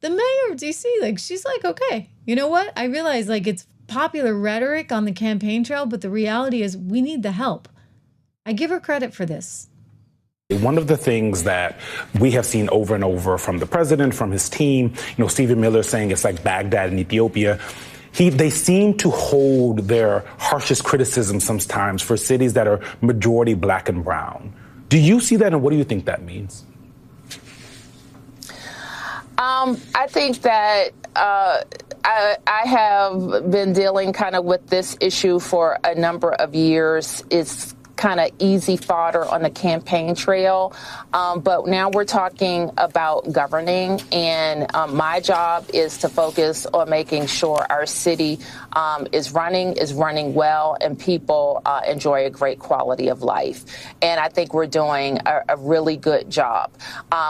The mayor of DC, like, she's like, okay, you know what? I realize, like, it's popular rhetoric on the campaign trail, but the reality is we need the help. I give her credit for this. One of the things that we have seen over and over from the president, from his team, Stephen Miller saying it's like Baghdad in Ethiopia. They seem to hold their harshest criticism sometimes for cities that are majority black and brown. Do you see that, and what do you think that means? I think that I have been dealing kind of with this issue for a number of years. It's kind of easy fodder on the campaign trail. But now we're talking about governing, and my job is to focus on making sure our city is running well, and people enjoy a great quality of life. And I think we're doing a really good job.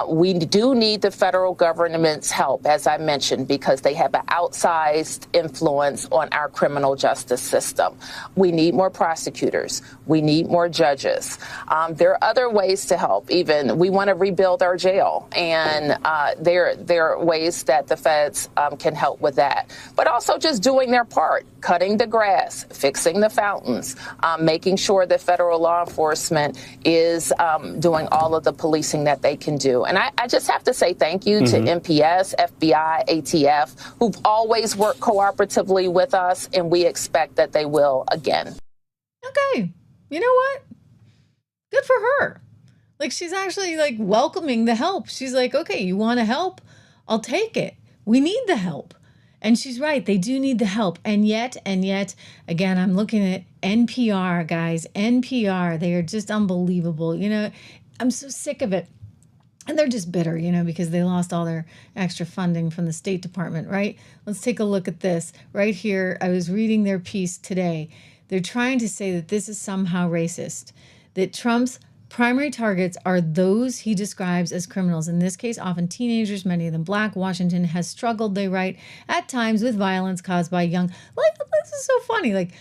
We do need the federal government's help, as I mentioned, because they have an outsized influence on our criminal justice system. We need more prosecutors. We need more judges. There are other ways to help. Even we want to rebuild our jail, and there are ways that the feds can help with that. But also just doing their part, cutting the grass, fixing the fountains, making sure that federal law enforcement is doing all of the policing that they can do. And I just have to say thank you to MPS, FBI, ATF, who've always worked cooperatively with us, and we expect that they will again. Okay. You know what? Good for her. Like, she's actually like welcoming the help. She's like, okay, you want to help? I'll take it. We need the help. And she's right. They do need the help. And yet, again, I'm looking at NPR, guys. NPR, they are just unbelievable. I'm so sick of it. And they're just bitter, because they lost all their extra funding from the State Department, right? Let's take a look at this right here. I was reading their piece today. They're trying to say that this is somehow racist, that Trump's primary targets are those he describes as criminals. In this case, often teenagers, many of them black. Washington has struggled, they write, at times with violence caused by young. Like, this is so funny. Like,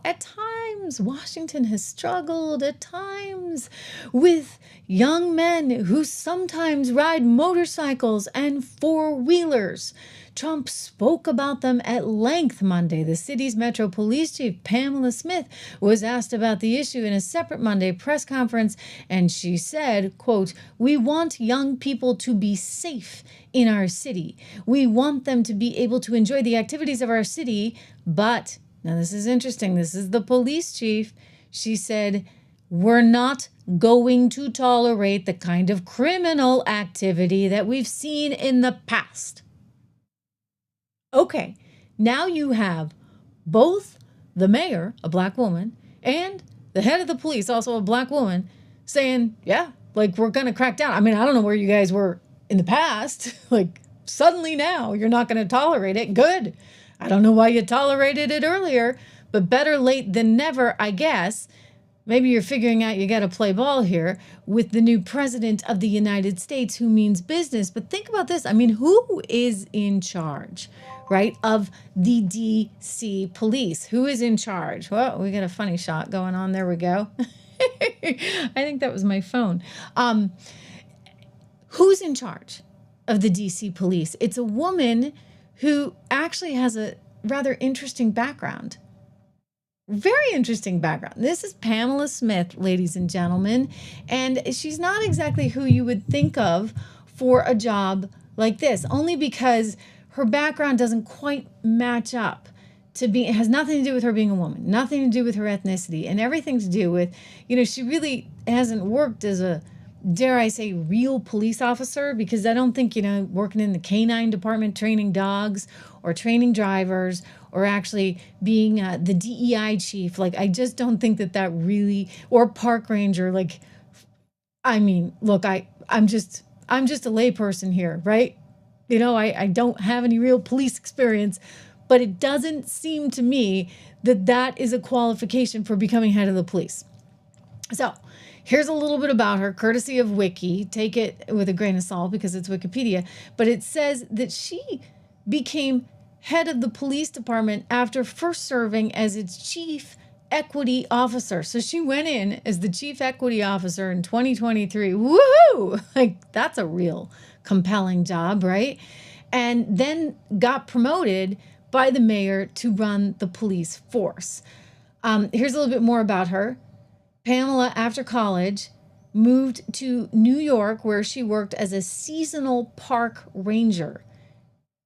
at times Washington has struggled, at times with young men who sometimes ride motorcycles and four-wheelers. Trump spoke about them at length Monday. The city's Metro Police Chief, Pamela Smith, was asked about the issue in a separate Monday press conference, and she said, quote, "We want young people to be safe in our city. We want them to be able to enjoy the activities of our city, but," now this is interesting, this is the police chief, she said, "we're not going to tolerate the kind of criminal activity that we've seen in the past." Okay, now you have both the mayor, a black woman, and the head of the police, also a black woman, saying, yeah, like, we're going to crack down. I mean, I don't know where you guys were in the past. Like, suddenly now you're not going to tolerate it. Good. I don't know why you tolerated it earlier, but better late than never, I guess. Maybe you're figuring out you got to play ball here with the new president of the United States who means business. But think about this. I mean, who is in charge, right, of the D.C. police? Who is in charge? Well, we got a funny shot going on. There we go. I think that was my phone. Who's in charge of the D.C. police? It's a woman who actually has a rather interesting background. Very interesting background. This is Pamela Smith, ladies and gentlemen, and she's not exactly who you would think of for a job like this, only because her background doesn't quite match up to be, it has nothing to do with her being a woman, nothing to do with her ethnicity, and everything to do with, she really hasn't worked as a, dare I say, real police officer, because I don't think, working in the canine department, training dogs or training drivers, or actually being the DEI chief. Like, I just don't think that really, or park ranger. Like, I mean, look, I'm just a layperson here, right? I don't have any real police experience, but it doesn't seem to me that is a qualification for becoming head of the police. So here's a little bit about her, courtesy of Wiki. Take it with a grain of salt because it's Wikipedia. But it says that she became head of the police department after first serving as its chief equity officer. So she went in as the chief equity officer in 2023. Woohoo! Like, that's a real compelling job, right? And then got promoted by the mayor to run the police force. Here's a little bit more about her. Pamela, after college, moved to New York, where she worked as a seasonal park ranger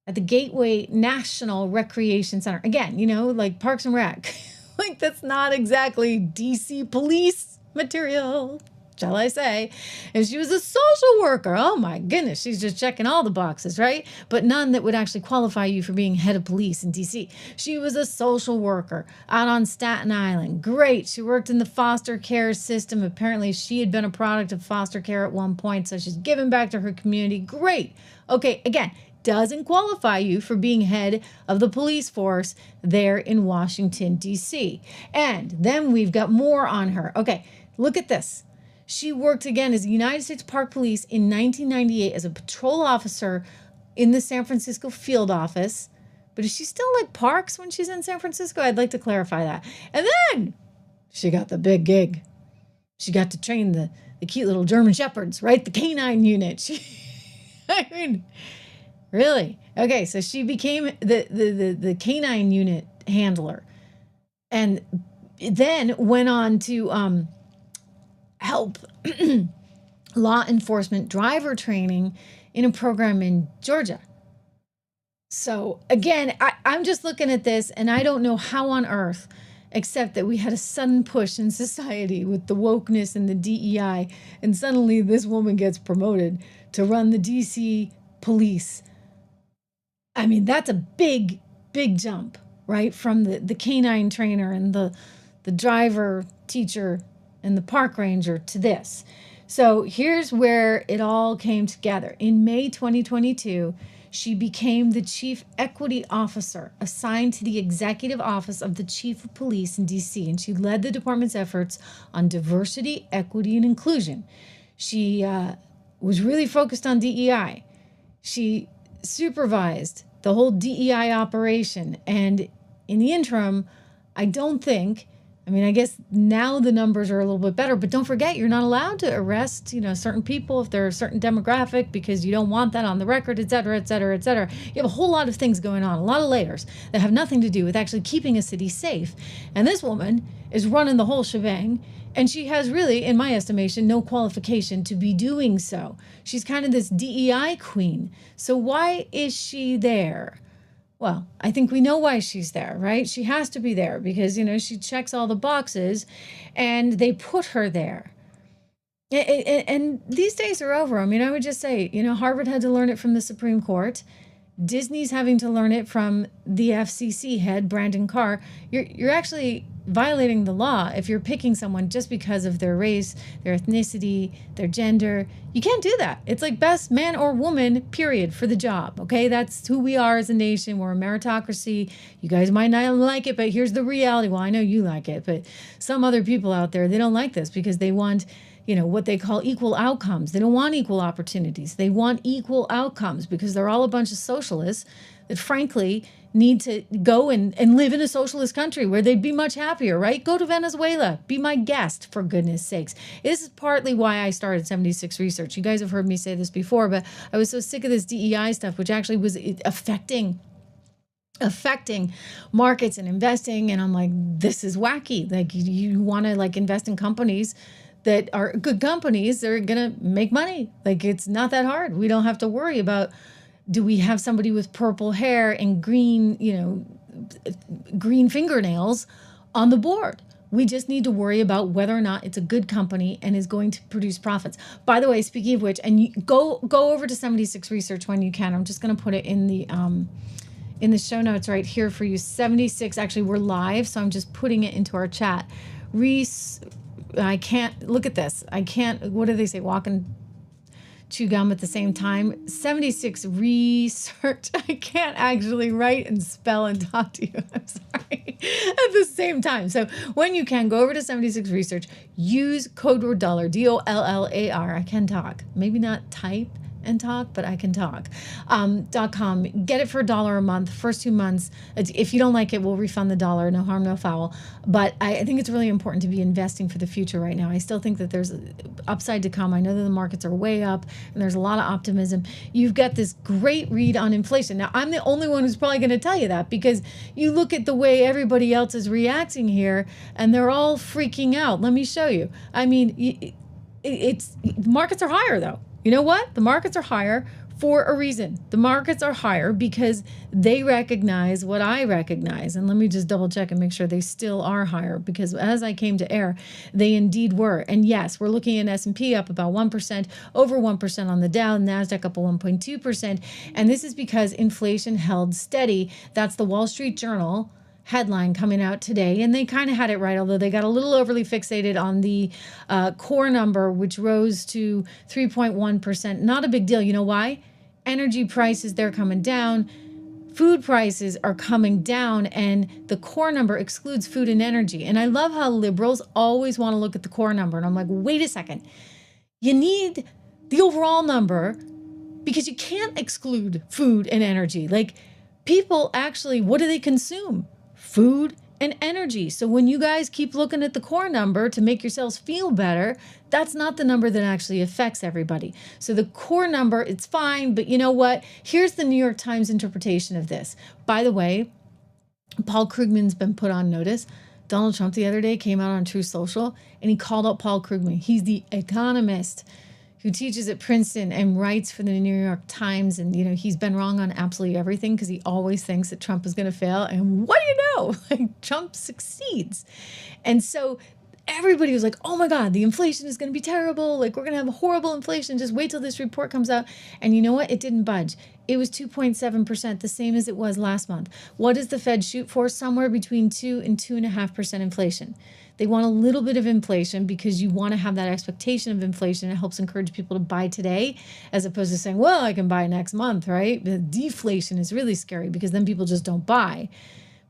at the Gateway National Recreation Center. Again, like Parks and Rec. Like, that's not exactly DC police material, shall I say. And she was a social worker. Oh my goodness, she's just checking all the boxes, right? But none that would actually qualify you for being head of police in DC. She was a social worker out on Staten Island. Great. She worked in the foster care system. Apparently, she had been a product of foster care at one point, so she's giving back to her community. Great. Okay, again, doesn't qualify you for being head of the police force there in Washington, D.C. And then we've got more on her. Okay, look at this. She worked again as United States Park Police in 1998 as a patrol officer in the San Francisco field office. But is she still like parks when she's in San Francisco? I'd like to clarify that. And then she got the big gig. She got to train the cute little German shepherds, right? The canine unit. I mean, really? Okay, so she became the canine unit handler, and then went on to help law enforcement driver training in a program in Georgia. So again, I'm just looking at this, and I don't know how on earth, except that we had a sudden push in society with the wokeness and the DEI, and suddenly this woman gets promoted to run the DC police. I mean, that's a big, big jump, right? From the canine trainer and the driver teacher and the park ranger to this. So here's where it all came together. In May 2022, she became the chief equity officer assigned to the executive office of the chief of police in DC, and she led the department's efforts on diversity, equity, and inclusion. She was really focused on DEI. She supervised the whole DEI operation. And in the interim, I guess now the numbers are a little bit better, but don't forget, you're not allowed to arrest, certain people if they're a certain demographic because you don't want that on the record, et cetera, et cetera, et cetera. You have a whole lot of things going on, a lot of layers that have nothing to do with actually keeping a city safe. And this woman is running the whole shebang. And she has really, in my estimation, no qualification to be doing so. She's kind of this DEI queen. So why is she there? Well, I think we know why she's there, right? She has to be there because, she checks all the boxes, and they put her there. And these days are over. I mean, I would just say, Harvard had to learn it from the Supreme Court. Disney's having to learn it from the FCC head, Brandon Carr. You're actually violating the law if you're picking someone just because of their race, their ethnicity, their gender. You can't do that. It's like best man or woman, period, for the job. Okay, that's who we are as a nation. We're a meritocracy. You guys might not like it, but here's the reality. Well, I know you like it, but some other people out there, they don't like this because they want, what they call equal outcomes. They don't want equal opportunities. They want equal outcomes because they're all a bunch of socialists that, frankly, need to go and live in a socialist country where they'd be much happier, right? Go to Venezuela. Be my guest, for goodness sakes. This is partly why I started 76 Research. You guys have heard me say this before, but I was so sick of this DEI stuff, which actually was affecting markets and investing. And I'm like, this is wacky. Like, you want to invest in companies that are good companies. They're going to make money. Like, it's not that hard. We don't have to worry about, do we have somebody with purple hair and green fingernails on the board? We just need to worry about whether or not it's a good company and is going to produce profits. By the way, speaking of which, and you go over to 76 Research when you can. I'm just going to put it in the show notes right here for you. 76, actually, we're live, so I'm just putting it into our chat. I can't, look at this. I can't, what do they say? Walk and chew gum at the same time. 76 Research. I can't actually write and spell and talk to you. I'm sorry. At the same time. So when you can, go over to 76 Research. Use code word dollar, DOLLAR. I can talk. Maybe not type and talk, but I can talk. .com. Get it for $1 a month. First 2 months. If you don't like it, we'll refund the $1. No harm, no foul. But I think it's really important to be investing for the future right now. I still think that there's upside to come. I know that the markets are way up and there's a lot of optimism. You've got this great read on inflation. Now, I'm the only one who's probably going to tell you that, because you look at the way everybody else is reacting here and they're all freaking out. Let me show you. I mean, markets are higher though. You know what? The markets are higher for a reason. The markets are higher because they recognize what I recognize. And let me just double check and make sure they still are higher, because as I came to air, they indeed were. And yes, we're looking at S&P up about 1%, over 1% on the Dow, NASDAQ up 1.2%. And this is because inflation held steady. That's the Wall Street Journal headline coming out today, and they kind of had it right, although they got a little overly fixated on the core number, which rose to 3.1%. Not a big deal. You know why? Energy prices, they're coming down. Food prices are coming down, and the core number excludes food and energy. And I love how liberals always want to look at the core number. And I'm like, wait a second. You need the overall number, because you can't exclude food and energy. Like, people actually, what do they consume? Food and energy. So when you guys keep looking at the core number to make yourselves feel better, that's not the number that actually affects everybody. So the core number, it's fine, but you know what? Here's the New York Times interpretation of this. By the way, Paul Krugman's been put on notice. Donald Trump the other day came out on Truth Social and he called out Paul Krugman. He's the economist who teaches at Princeton and writes for the New York Times. And, you know, he's been wrong on absolutely everything because he always thinks that Trump is going to fail. And what do you know? Like, Trump succeeds. And so everybody was like, oh my God, the inflation is going to be terrible. Like, we're going to have a horrible inflation. Just wait till this report comes out. And you know what? It didn't budge. It was 2.7%, the same as it was last month. What does the Fed shoot for? Somewhere between 2 and 2.5% inflation. They want a little bit of inflation because you want to have that expectation of inflation. It helps encourage people to buy today, as opposed to saying, well, I can buy next month, right? The deflation is really scary because then people just don't buy,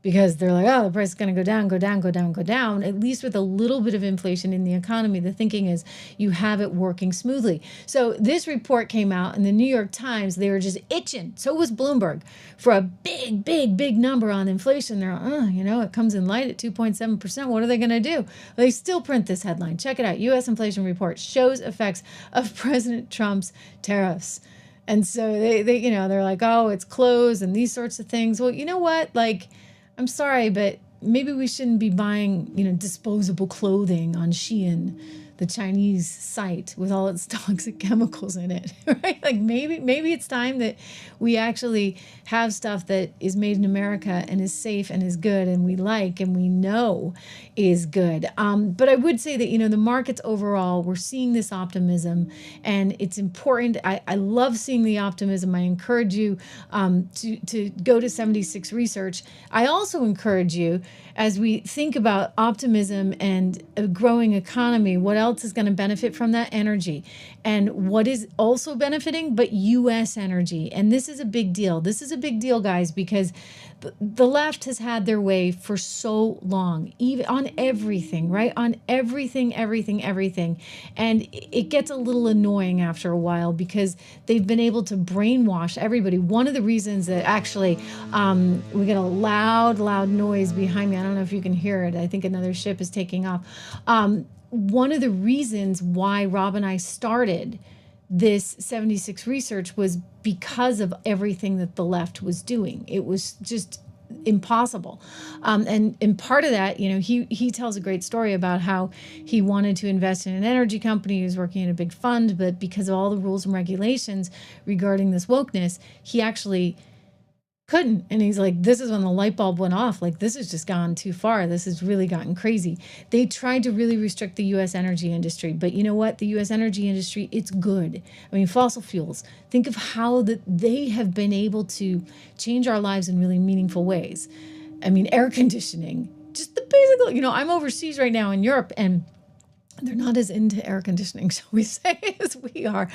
because they're like, oh, the price is going to go down, go down, go down, go down. At least with a little bit of inflation in the economy, the thinking is you have it working smoothly. So this report came out in the New York Times. They were just itching. So was Bloomberg for a big, big, big number on inflation. They're like, you know, it comes in light at 2.7%. What are they going to do? They still print this headline. Check it out. U.S. inflation report shows effects of President Trump's tariffs. And so they you know, they're like, oh, it's clothes and these sorts of things. Well, you know what? Like, I'm sorry, but maybe we shouldn't be buying, you know, disposable clothing on Shein, the Chinese site with all its toxic chemicals in it, right? Like, maybe it's time that we actually have stuff that is made in America and is safe and is good and we like and we know is good. But I would say that, you know, the markets overall, we're seeing this optimism, and it's important. I love seeing the optimism. I encourage you to go to 76 Research. I also encourage you, as we think about optimism and a growing economy, what else is going to benefit from that? Energy. And what is also benefiting? But U.S. energy. And this is a big deal. This is a big deal, guys, because the left has had their way for so long, even on everything, right? On everything. And it gets a little annoying after a while because they've been able to brainwash everybody. One of the reasons that actually we get a loud noise behind me. I don't know if you can hear it. I think another ship is taking off. One of the reasons why Rob and I started this 76 Research was because of everything that the left was doing. It was just impossible. And part of that, you know, he tells a great story about how he wanted to invest in an energy company. He was working in a big fund, but because of all the rules and regulations regarding this wokeness, he actually couldn't. And he's like, this is when the light bulb went off. Like, this has just gone too far. This has really gotten crazy. They tried to really restrict the U.S. energy industry. But you know what? The U.S. energy industry, it's good. I mean, fossil fuels. Think of how that they have been able to change our lives in really meaningful ways. I mean, air conditioning, just the basic, you know, I'm overseas right now in Europe, and they're not as into air conditioning, shall we say, as we are.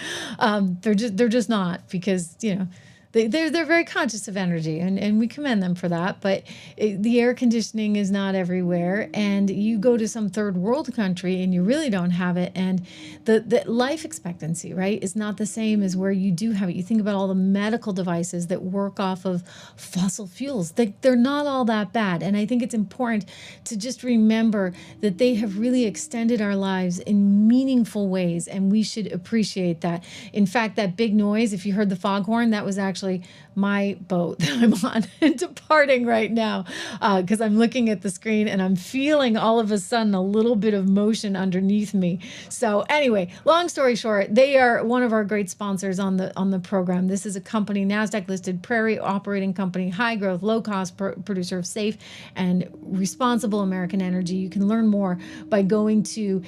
They're just not, because, you know, They're very conscious of energy, and we commend them for that. But the air conditioning is not everywhere, and you go to some third world country and you really don't have it, and the life expectancy, right, is not the same as where you do have it. You think about all the medical devices that work off of fossil fuels. They're not all that bad, and I think it's important to just remember that they have really extended our lives in meaningful ways, and we should appreciate that. In fact, that big noise, if you heard the foghorn, that was actually my boat that I'm on departing right now, because I'm looking at the screen and I'm feeling all of a sudden a little bit of motion underneath me. So anyway, long story short, they are one of our great sponsors on the program. This is a company, NASDAQ listed, Prairie operating company, high growth, low cost producer of safe and responsible American energy. You can learn more by going to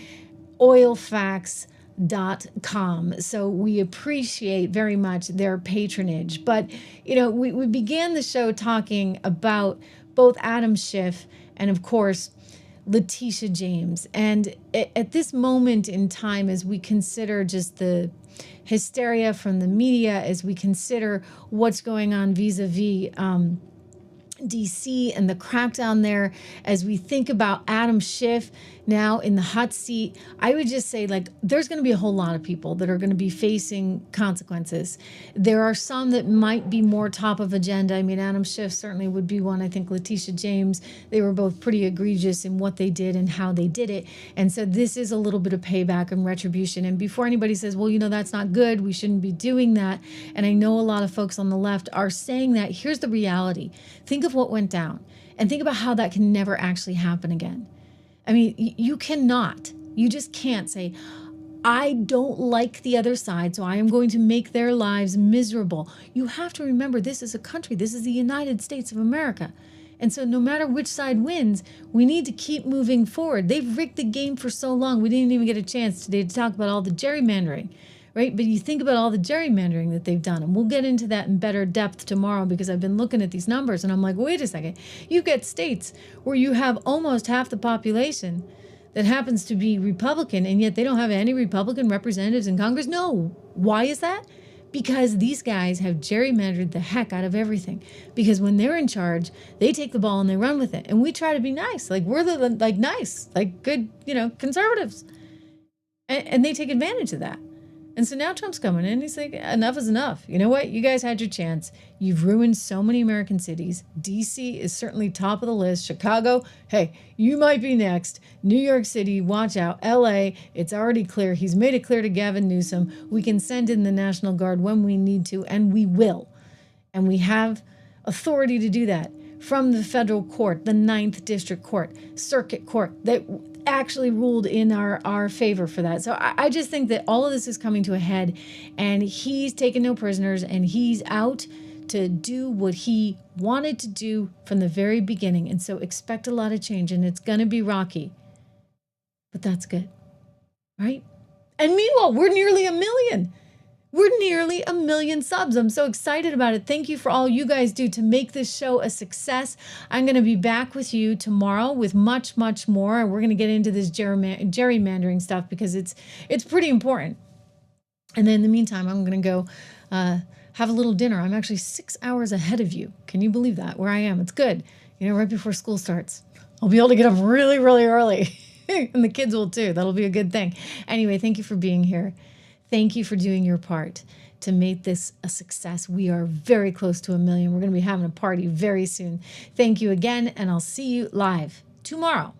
oilfacts.com. So we appreciate very much their patronage. But, we began the show talking about both Adam Schiff and, of course, Letitia James. And at this moment in time, as we consider just the hysteria from the media, as we consider what's going on vis-a-vis DC and the crackdown there, as we think about Adam Schiff now in the hot seat, I would just say, there's going to be a whole lot of people that are going to be facing consequences. There are some that might be more top of agenda. I mean, Adam Schiff certainly would be one. I think Letitia James, they were both pretty egregious in what they did and how they did it. And so this is a little bit of payback and retribution. And before anybody says, well, that's not good, we shouldn't be doing that, and I know a lot of folks on the left are saying that, here's the reality. Think of what went down and think about how that can never actually happen again. I mean, you just can't say, I don't like the other side, so I am going to make their lives miserable. You have to remember, this is a country. This is the United States of America. And so no matter which side wins, we need to keep moving forward. They've rigged the game for so long. We didn't even get a chance today to talk about all the gerrymandering, right? But you think about all the gerrymandering that they've done, and we'll get into that in better depth tomorrow, because I've been looking at these numbers and I'm like, wait a second. You get states where you have almost half the population that happens to be Republican, and yet they don't have any Republican representatives in Congress. No. Why is that? Because these guys have gerrymandered the heck out of everything. Because when they're in charge, they take the ball and they run with it. And we try to be nice. We're nice, good, conservatives. And they take advantage of that. And so now Trump's coming in. He's like, enough is enough. You know what? You guys had your chance. You've ruined so many American cities. D.C. is certainly top of the list. Chicago, hey, you might be next. New York City, watch out. L.A., it's already clear. He's made it clear to Gavin Newsom. We can send in the National Guard when we need to, and we will. And we have authority to do that from the federal court, the 9th District Court, Circuit Court, that actually ruled in our favor for that. So I just think that all of this is coming to a head, and he's taken no prisoners, and he's out to do what he wanted to do from the very beginning. And so expect a lot of change, and it's going to be rocky, but that's good, right? And meanwhile, we're nearly 1 million. We're nearly 1 million subs. I'm so excited about it. Thank you for all you guys do to make this show a success. I'm going to be back with you tomorrow with much, much more. We're going to get into this gerrymandering stuff because it's pretty important. And then in the meantime, I'm going to go have a little dinner. I'm actually 6 hours ahead of you. Can you believe that? Where I am. It's good. Right before school starts. I'll be able to get up really, really early. And the kids will too. That'll be a good thing. Anyway, thank you for being here. Thank you for doing your part to make this a success. We are very close to 1 million. We're going to be having a party very soon. Thank you again, and I'll see you live tomorrow.